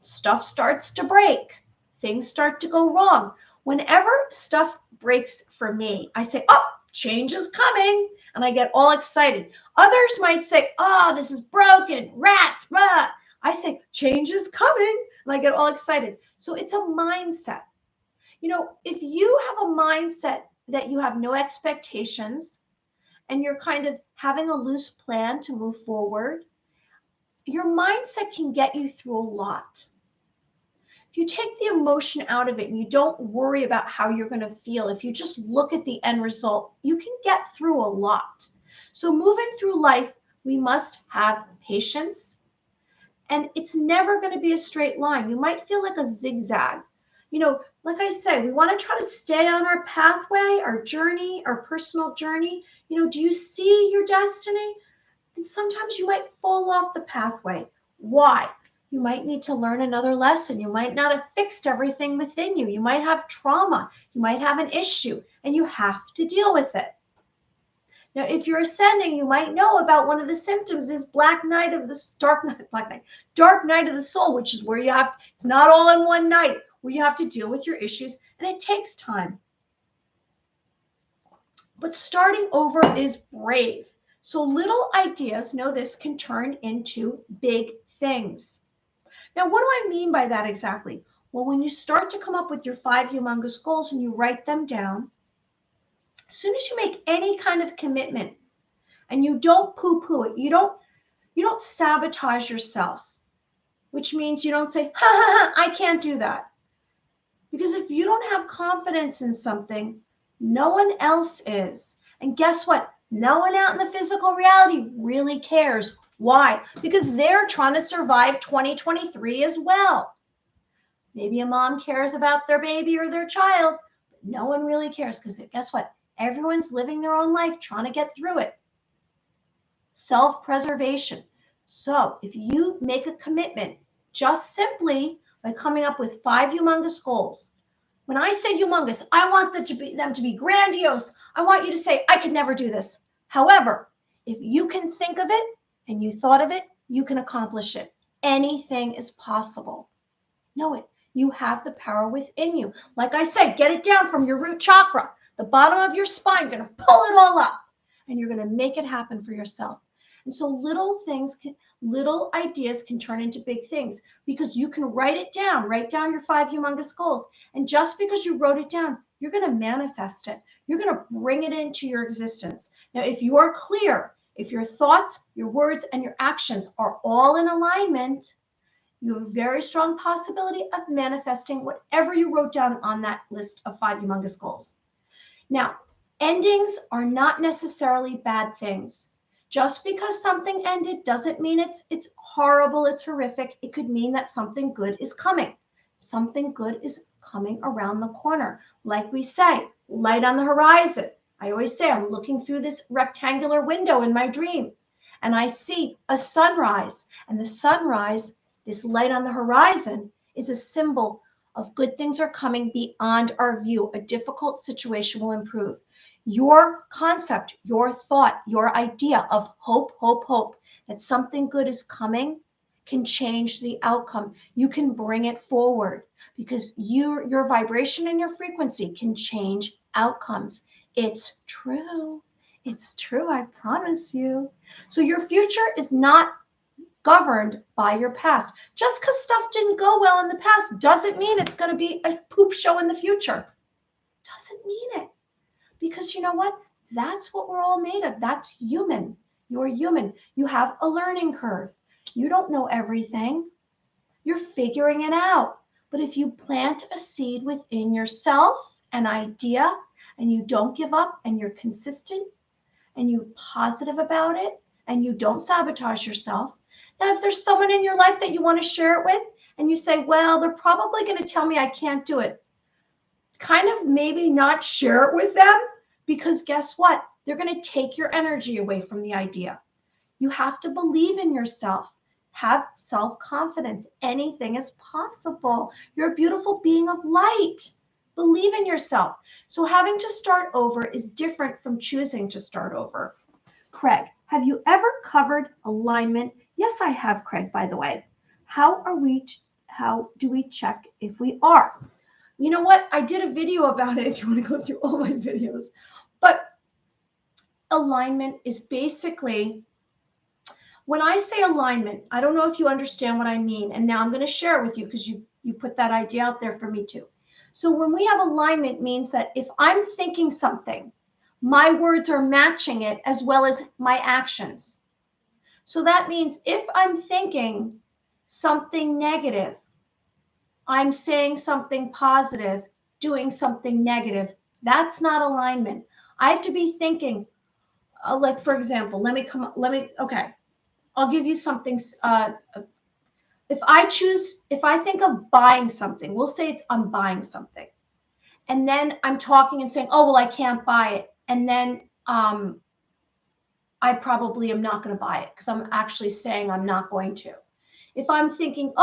stuff starts to break. Things start to go wrong. Whenever stuff breaks for me, I say, oh, change is coming. And I get all excited. Others might say, oh, this is broken, rats, rah. I say, change is coming. And I get all excited. So it's a mindset. You know, if you have a mindset that you have no expectations and you're kind of having a loose plan to move forward, your mindset can get you through a lot. If you take the emotion out of it and you don't worry about how you're going to feel, if you just look at the end result, you can get through a lot. So moving through life, we must have patience. And it's never going to be a straight line. You might feel like a zigzag. You know, like I said, we want to try to stay on our pathway, our journey, our personal journey. You know, do you see your destiny? And sometimes you might fall off the pathway. Why? You might need to learn another lesson. You might not have fixed everything within you. You might have trauma. You might have an issue, and you have to deal with it. Now, if you're ascending, you might know about one of the symptoms is dark night of the soul, which is where you have to, it's not all in one night, where you have to deal with your issues, and it takes time. But starting over is brave. So little ideas, know this, can turn into big things. Now, what do I mean by that exactly? Well, when you start to come up with your 5 humongous goals and you write them down, as soon as you make any kind of commitment and you don't poo-poo it, you don't sabotage yourself, which means you don't say, ha ha ha, I can't do that. Because if you don't have confidence in something, no one else is. And guess what? No one out in the physical reality really cares. Why? Because they're trying to survive 2023 as well. Maybe a mom cares about their baby or their child, but no one really cares because guess what? Everyone's living their own life trying to get through it. Self-preservation. So if you make a commitment just simply by coming up with 5 humongous goals, when I say humongous, I want them to be grandiose. I want you to say, I could never do this. However, if you can think of it and you thought of it, you can accomplish it. Anything is possible. Know it. You have the power within you. Like I said, get it down from your root chakra, the bottom of your spine. You're going to pull it all up and you're going to make it happen for yourself. And so little ideas can turn into big things because you can write it down, write down your 5 humongous goals. And just because you wrote it down, you're going to manifest it. You're going to bring it into your existence. Now, if you're clear, if your thoughts, your words, and your actions are all in alignment, you have a very strong possibility of manifesting whatever you wrote down on that list of 5 humongous goals. Now, endings are not necessarily bad things. Just because something ended doesn't mean it's horrible, it's horrific. It could mean that something good is coming. Something good is coming around the corner. Like we say, light on the horizon. I always say I'm looking through this rectangular window in my dream and I see a sunrise. And the sunrise, this light on the horizon, is a symbol of good things are coming beyond our view. A difficult situation will improve. Your concept, your thought, your idea of hope, that something good is coming can change the outcome. You can bring it forward because your vibration and your frequency can change outcomes. It's true. It's true, I promise you. So your future is not governed by your past. Just because stuff didn't go well in the past doesn't mean it's going to be a poop show in the future. Doesn't mean it. Because you know what? That's what we're all made of. That's human. You're human. You have a learning curve. You don't know everything. You're figuring it out. But if you plant a seed within yourself, an idea, and you don't give up and you're consistent and you're positive about it and you don't sabotage yourself. Now, if there's someone in your life that you want to share it with and you say, well, they're probably going to tell me I can't do it, kind of maybe not share it with them because guess what? They're going to take your energy away from the idea. You have to believe in yourself. Have self-confidence. Anything is possible. You're a beautiful being of light. Believe in yourself. So having to start over is different from choosing to start over. Craig, have you ever covered alignment? Yes, I have, Craig, by the way. How do we check if we are? You know what? I did a video about it if you want to go through all my videos. But alignment is basically, when I say alignment, I don't know if you understand what I mean. And now I'm going to share it with you because you put that idea out there for me too. So when we have alignment means that if I'm thinking something, my words are matching it as well as my actions. So that means if I'm thinking something negative, I'm saying something positive, doing something negative. That's not alignment. I have to be thinking, like, for example, okay, I'll give you something. If I think of buying something, we'll say I'm buying something. And then I'm talking and saying, oh, well, I can't buy it. And then I probably am not going to buy it because I'm actually saying I'm not going to. If I'm thinking,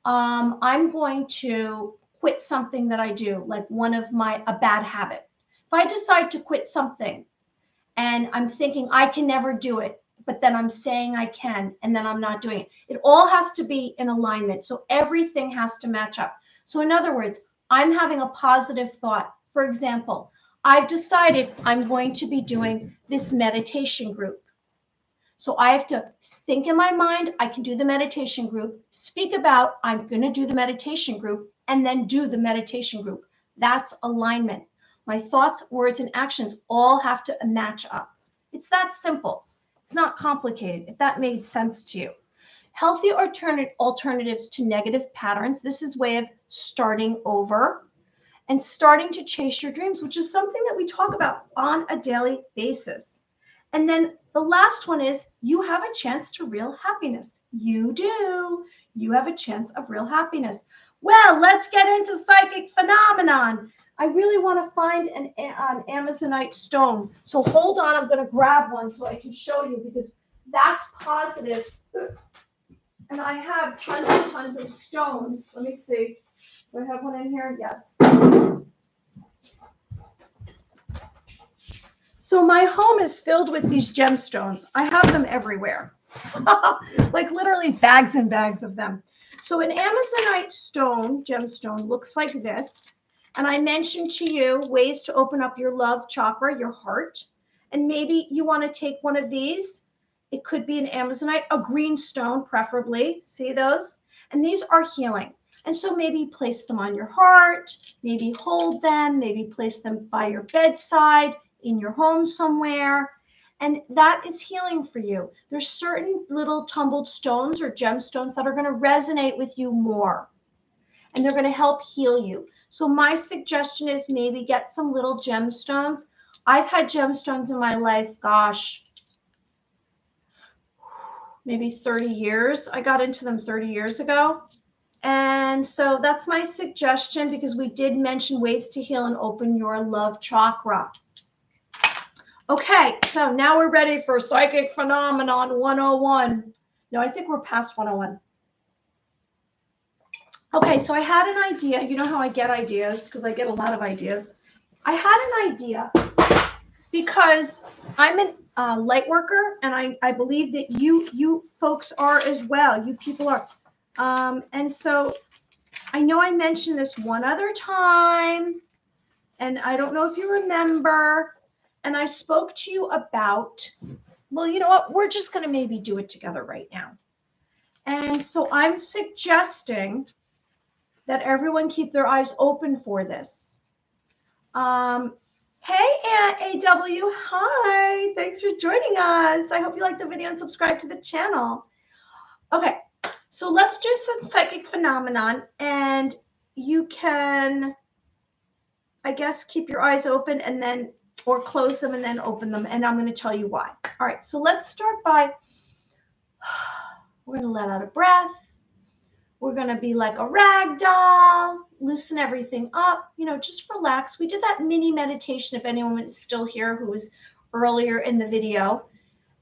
I'm going to quit something that I do, like a bad habit. If I decide to quit something and I'm thinking I can never do it, but then I'm saying I can, and then I'm not doing it. It all has to be in alignment. So everything has to match up. So in other words, I'm having a positive thought. For example, I've decided I'm going to be doing this meditation group. So I have to think in my mind, I can do the meditation group, speak about, I'm going to do the meditation group, and then do the meditation group. That's alignment. My thoughts, words, and actions all have to match up. It's that simple. It's not complicated, if that made sense to you. Healthy alternatives to negative patterns. This is a way of starting over and starting to chase your dreams, which is something that we talk about on a daily basis. And then the last one is you have a chance to real happiness. You do. You have a chance of real happiness. Well, let's get into psychic phenomenon. I really want to find an Amazonite stone. So hold on, I'm going to grab one so I can show you, because that's positive. And I have tons and tons of stones. Let me see. Do I have one in here? Yes. So my home is filled with these gemstones. I have them everywhere. Like literally bags and bags of them. So an Amazonite stone, gemstone, looks like this. And I mentioned to you ways to open up your love chakra, your heart. And maybe you want to take one of these. It could be an Amazonite, a green stone preferably. See those? And these are healing. And so maybe place them on your heart, maybe hold them, maybe place them by your bedside, in your home somewhere. And that is healing for you. There's certain little tumbled stones or gemstones that are going to resonate with you more. And they're going to help heal you. So my suggestion is maybe get some little gemstones. I've had gemstones in my life, gosh, maybe 30 years. I got into them 30 years ago. And so that's my suggestion, because we did mention ways to heal and open your love chakra. Okay, so now we're ready for Psychic Phenomenon 101. No, I think we're past 101. Okay, so I had an idea. You know how I get ideas, because I get a lot of ideas. I had an idea because I'm a light worker, and I believe that you folks are as well. You people are. And so I know I mentioned this one other time, and I don't know if you remember, and I spoke to you about, well, you know what? We're just going to maybe do it together right now. And so I'm suggesting that everyone keep their eyes open for this. Hey, Aunt AW. Hi. Thanks for joining us. I hope you like the video and subscribe to the channel. Okay. So let's do some psychic phenomenon, and you can, I guess, keep your eyes open and then, or close them and then open them. And I'm going to tell you why. All right. So let's start by, we're going to let out a breath. We're going to be like a rag doll, loosen everything up, you know, just relax. We did that mini meditation, if anyone is still here who was earlier in the video.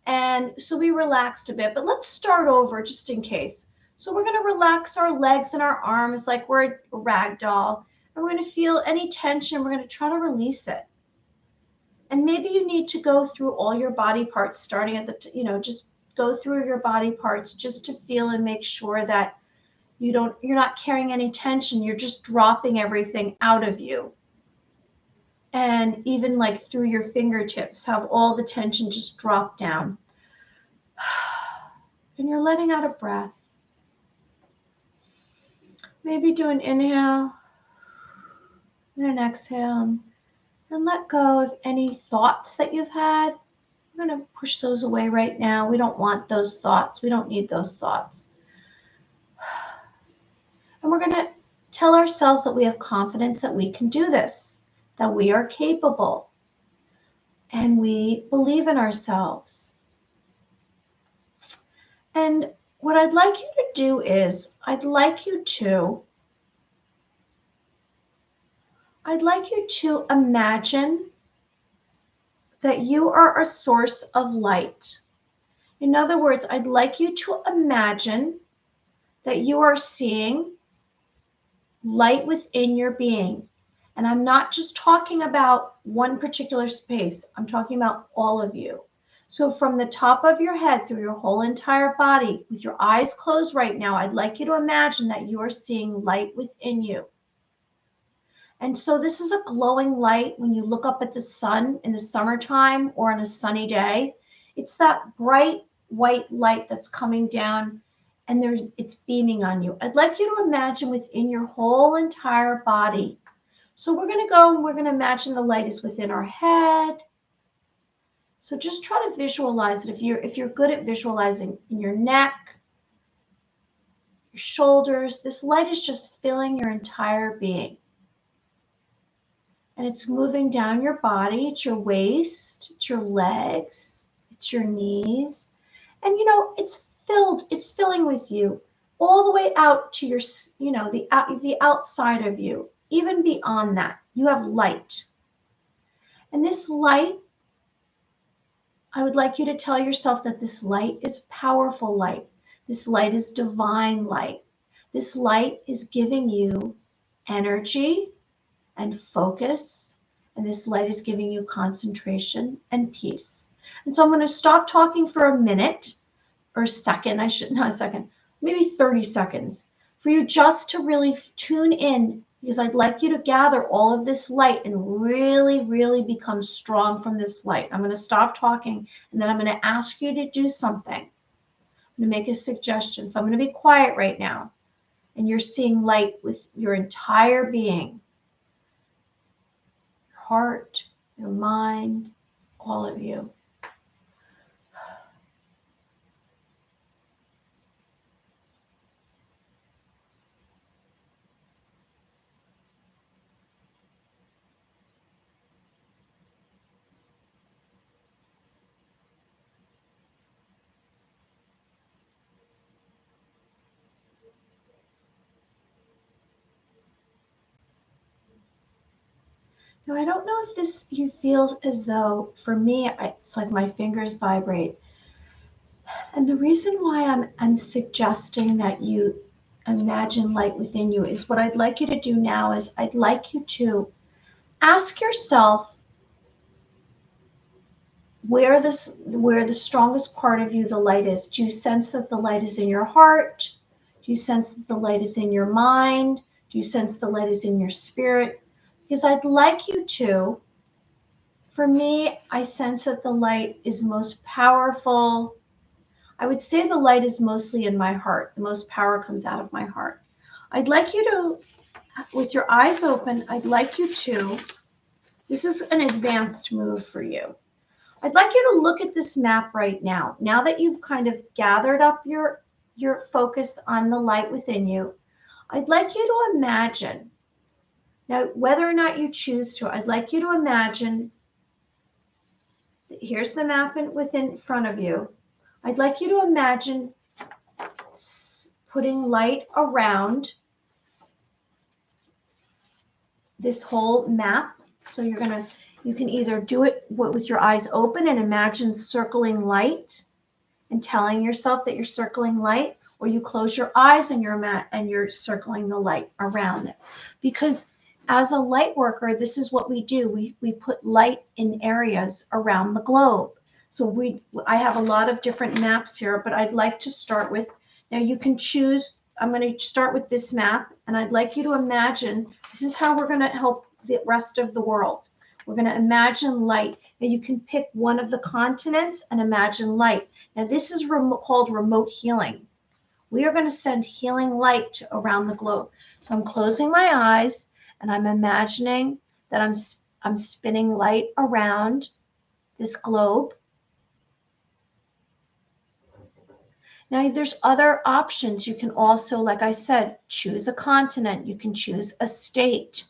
And so we relaxed a bit, but let's start over just in case. So we're going to relax our legs and our arms like we're a rag doll. And we're going to feel any tension. We're going to try to release it. And maybe you need to go through all your body parts, starting at the, you know, just go through your body parts just to feel and make sure that you're not carrying any tension. You're just dropping everything out of you. And even like through your fingertips, have all the tension just drop down. And you're letting out a breath. Maybe do an inhale and an exhale, and let go of any thoughts that you've had. I'm going to push those away right now. We don't want those thoughts. We don't need those thoughts. And we're going to tell ourselves that we have confidence that we can do this, that we are capable, and we believe in ourselves. And what I'd like you to do is, I'd like you to imagine that you are a source of light. In other words, I'd like you to imagine that you are seeing light within your being. And I'm not just talking about one particular space. I'm talking about all of you. So from the top of your head through your whole entire body, with your eyes closed right now, I'd like you to imagine that you are seeing light within you. And so this is a glowing light when you look up at the sun in the summertime or on a sunny day. It's that bright white light that's coming down, and it's beaming on you. I'd like you to imagine within your whole entire body. So we're going to go and we're going to imagine the light is within our head. So just try to visualize it. If you're good at visualizing in your neck, your shoulders, this light is just filling your entire being. And it's moving down your body. It's your waist, it's your legs, it's your knees. And it's filling with you all the way out to your, the outside of you. Even beyond that, you have light. And this light, I would like you to tell yourself that this light is powerful light. This light is divine light. This light is giving you energy and focus. And this light is giving you concentration and peace. And so I'm going to stop talking for a minute or a second. Not a second, maybe 30 seconds for you just to really tune in, because I'd like you to gather all of this light and really, really become strong from this light. I'm going to stop talking, and then I'm going to ask you to do something. I'm going to make a suggestion. So I'm going to be quiet right now, and you're seeing light with your entire being, your heart, your mind, all of you. Now, I don't know if you feel as though, for me, it's like my fingers vibrate. And the reason why I'm suggesting that you imagine light within you is what I'd like you to do now is I'd like you to ask yourself where the strongest part of you, the light is. Do you sense that the light is in your heart? Do you sense that the light is in your mind? Do you sense the light is in your spirit? Because I'd like you to, for me, I sense that the light is most powerful. I would say the light is mostly in my heart. The most power comes out of my heart. I'd like you to, with your eyes open, I'd like you to, this is an advanced move for you. I'd like you to look at this map right now. Now that you've kind of gathered up your focus on the light within you, I'd like you to imagine, now whether or not you choose to, I'd like you to imagine, here's the map within front of you. I'd like you to imagine putting light around this whole map. So you can either do it with your eyes open and imagine circling light and telling yourself that you're circling light, or you close your eyes and you're circling the light around it. Because as a light worker, this is what we do. We put light in areas around the globe. So I have a lot of different maps here, but I'd like to start with, now you can choose, I'm going to start with this map, and I'd like you to imagine, this is how we're going to help the rest of the world. We're going to imagine light. Now you can pick one of the continents and imagine light. Now this is called remote healing. We are going to send healing light around the globe. So I'm closing my eyes and I'm imagining that I'm spinning light around this globe. Now there's other options. You can also, like I said, choose a continent. You can choose a state.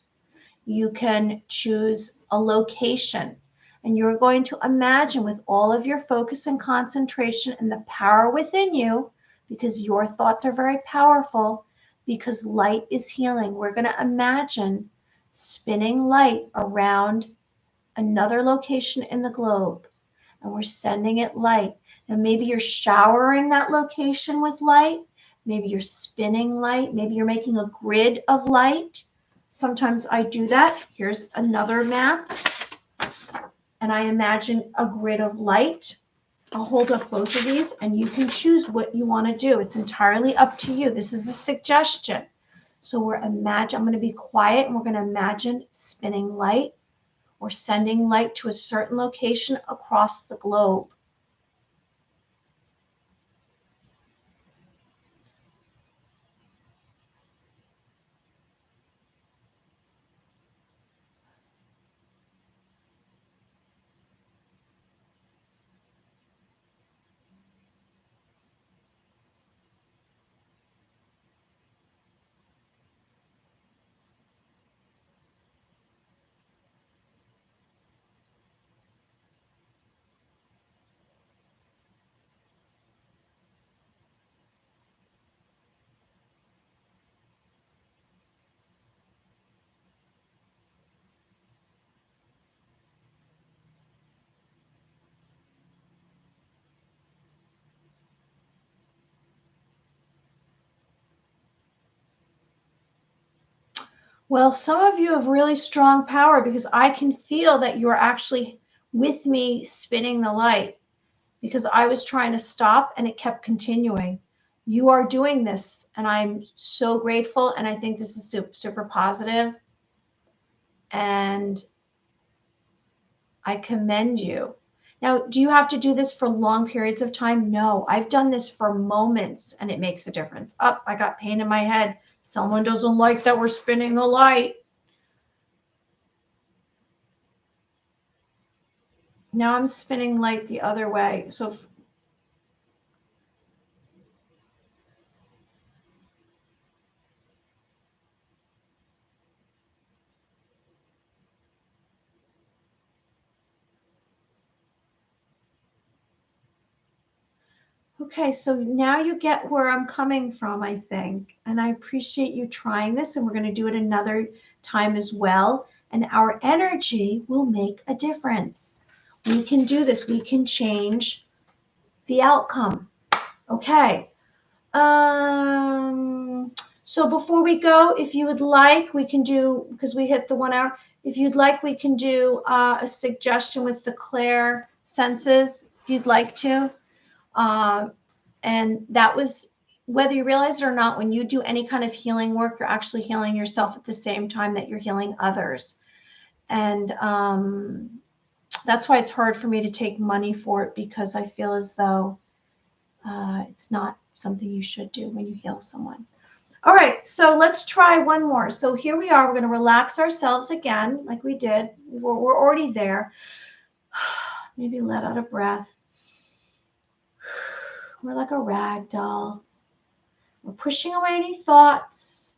You can choose a location. And you're going to imagine with all of your focus and concentration and the power within you, because your thoughts are very powerful, because light is healing. We're going to imagine spinning light around another location in the globe, and we're sending it light. And maybe you're showering that location with light. Maybe you're spinning light. Maybe you're making a grid of light. Sometimes I do that. Here's another map. And I imagine a grid of light. I'll hold up both of these and you can choose what you want to do. It's entirely up to you. This is a suggestion. So I'm going to be quiet and we're going to imagine spinning light or sending light to a certain location across the globe. Well, some of you have really strong power because I can feel that you're actually with me spinning the light because I was trying to stop and it kept continuing. You are doing this, and I'm so grateful. And I think this is super positive, and I commend you. Now, do you have to do this for long periods of time? No, I've done this for moments and it makes a difference. Up, I got pain in my head. Someone doesn't like that we're spinning the light. Now I'm spinning light the other way. So okay, so now you get where I'm coming from, I think. And I appreciate you trying this, and we're going to do it another time as well. And our energy will make a difference. We can do this. We can change the outcome. Okay. So before we go, if you would like, we can do, because we hit the 1 hour, if you'd like, we can do a suggestion with the Claire senses, if you'd like to. And that was, whether you realize it or not, when you do any kind of healing work, you're actually healing yourself at the same time that you're healing others. And that's why it's hard for me to take money for it, because I feel as though it's not something you should do when you heal someone. All right, so let's try one more. So here we are. We're going to relax ourselves again like we did. We're already there. Maybe let out a breath. We're like a rag doll. We're pushing away any thoughts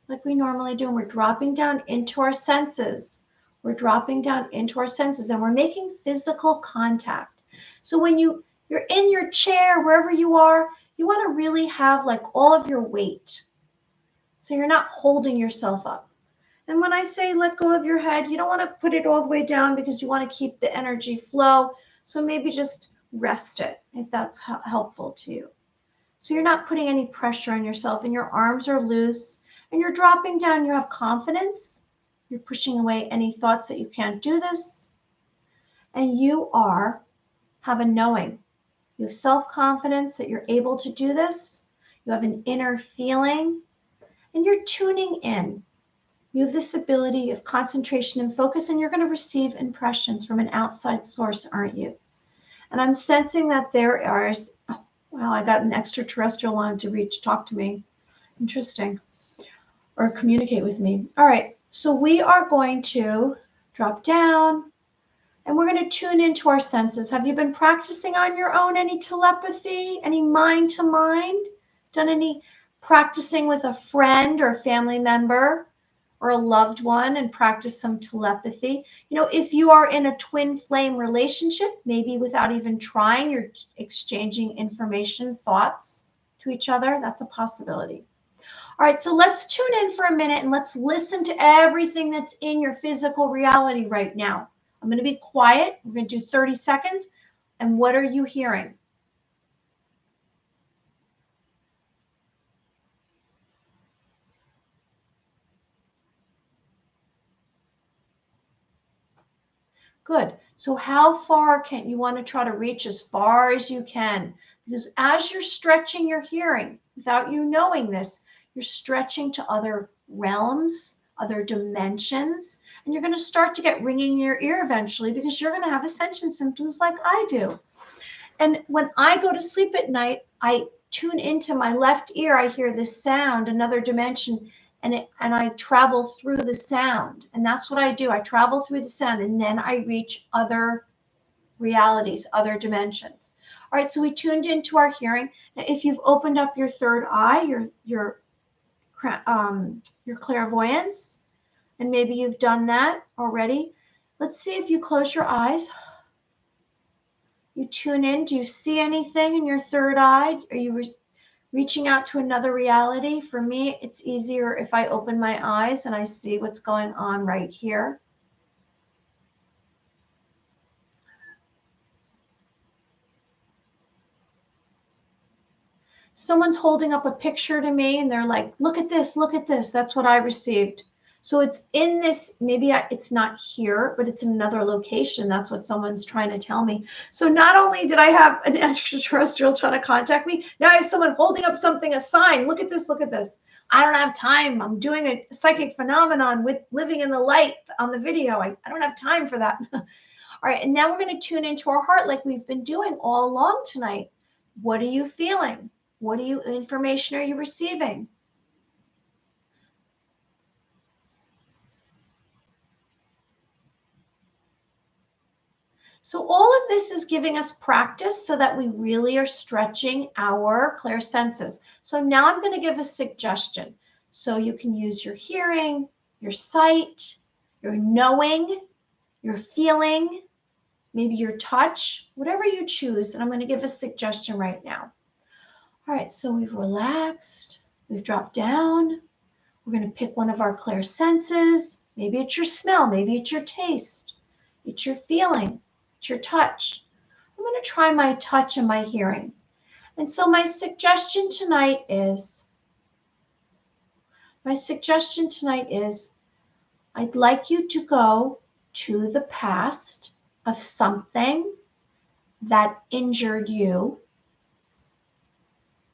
like we normally do, and we're dropping down into our senses. We're dropping down into our senses, and we're making physical contact. So when you're in your chair, wherever you are, you want to really have like all of your weight. So you're not holding yourself up. And when I say let go of your head, you don't want to put it all the way down because you want to keep the energy flow. So maybe just rest it if that's helpful to you. So you're not putting any pressure on yourself, and your arms are loose, and you're dropping down. You have confidence. You're pushing away any thoughts that you can't do this. And you have a knowing. You have self-confidence that you're able to do this. You have an inner feeling, and you're tuning in. You have this ability of concentration and focus, and you're going to receive impressions from an outside source, aren't you? And I'm sensing that there are, oh, wow, I got an extraterrestrial wanting to talk to me. Interesting. Or communicate with me. All right, so we are going to drop down, and we're going to tune into our senses. Have you been practicing on your own any telepathy, any mind to mind? Done any practicing with a friend or a family member or a loved one and practice some telepathy? You know, if you are in a twin flame relationship, maybe without even trying, you're exchanging information, thoughts to each other. That's a possibility. All right, so let's tune in for a minute and let's listen to everything that's in your physical reality right now. I'm going to be quiet. We're going to do 30 seconds. And what are you hearing? Good. So how far can you want to try to reach? As far as you can, because as you're stretching your hearing, without you knowing this, you're stretching to other realms, other dimensions, and you're going to start to get ringing in your ear eventually, because you're going to have ascension symptoms like I do. And when I go to sleep at night, I tune into my left ear. I hear this sound, another dimension, and I travel through the sound. And that's what I do. I travel through the sound, and then I reach other realities, other dimensions. All right, so we tuned into our hearing. Now, if you've opened up your third eye, your clairvoyance, and maybe you've done that already, let's see if you close your eyes. You tune in. Do you see anything in your third eye? Are you reaching out to another reality? For me, it's easier if I open my eyes and I see what's going on right here. Someone's holding up a picture to me and they're like, look at this, look at this. That's what I received. So it's in this, maybe it's not here, but it's in another location. That's what someone's trying to tell me. So not only did I have an extraterrestrial trying to contact me, now I have someone holding up something, a sign. Look at this, look at this. I don't have time. I'm doing a psychic phenomenon with living in the light on the video. I don't have time for that. All right, and now we're going to tune into our heart like we've been doing all along tonight. What are you feeling? What information are you receiving? So all of this is giving us practice so that we really are stretching our clairsenses. So now I'm going to give a suggestion. So you can use your hearing, your sight, your knowing, your feeling, maybe your touch, whatever you choose. And I'm going to give a suggestion right now. All right, so we've relaxed, we've dropped down. We're going to pick one of our clairsenses. Maybe it's your smell, maybe it's your taste, it's your feeling. It's your touch. I'm going to try my touch and my hearing. And so my suggestion tonight is, I'd like you to go to the past of something that injured you,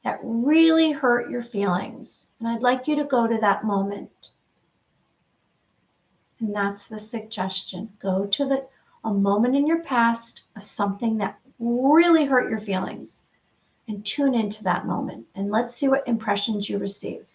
that really hurt your feelings. And I'd like you to go to that moment. And that's the suggestion. Go to a moment in your past of something that really hurt your feelings and tune into that moment. And let's see what impressions you receive.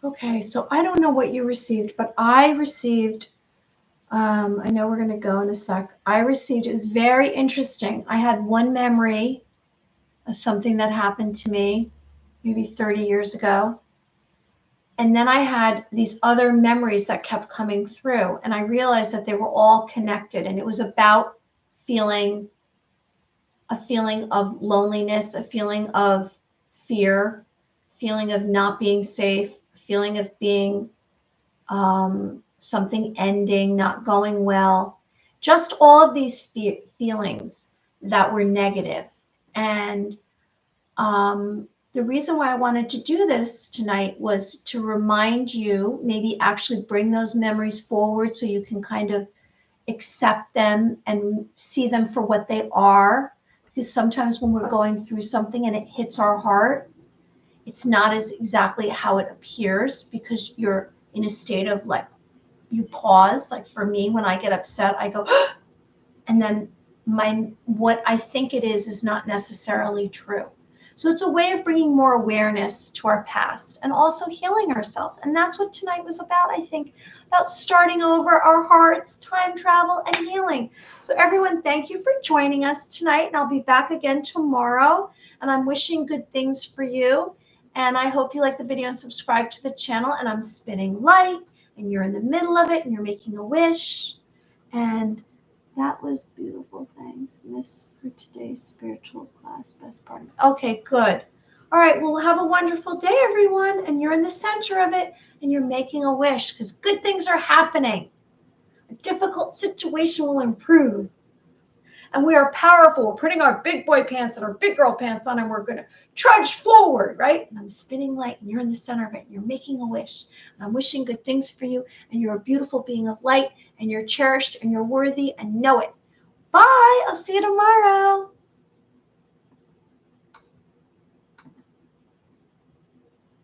Okay, so I don't know what you received, but I received, I know we're going to go in a sec. I received, it was very interesting. I had one memory of something that happened to me maybe 30 years ago. And then I had these other memories that kept coming through, and I realized that they were all connected. And it was about a feeling of loneliness, a feeling of fear, feeling of not being safe, feeling of being something ending, not going well, just all of these feelings that were negative. And the reason why I wanted to do this tonight was to remind you, maybe actually bring those memories forward so you can kind of accept them and see them for what they are. Because sometimes when we're going through something and it hits our heart, it's not as exactly how it appears, because you're in a state of like, you pause. Like for me, when I get upset, I go, and then what I think it is not necessarily true. So it's a way of bringing more awareness to our past and also healing ourselves. And that's what tonight was about, I think, about starting over our hearts, time travel, and healing. So everyone, thank you for joining us tonight. And I'll be back again tomorrow. And I'm wishing good things for you. And I hope you like the video and subscribe to the channel. And I'm spinning light, and you're in the middle of it, and you're making a wish. And that was beautiful. Thanks, Miss, for today's spiritual class. Best part. Okay, good. All right, well, have a wonderful day, everyone. And you're in the center of it, and you're making a wish, because good things are happening. A difficult situation will improve. And we are powerful. We're putting our big boy pants and our big girl pants on, and we're going to trudge forward, right? And I'm spinning light, and you're in the center of it, and you're making a wish. And I'm wishing good things for you, and you're a beautiful being of light, and you're cherished, and you're worthy, and know it. Bye. I'll see you tomorrow.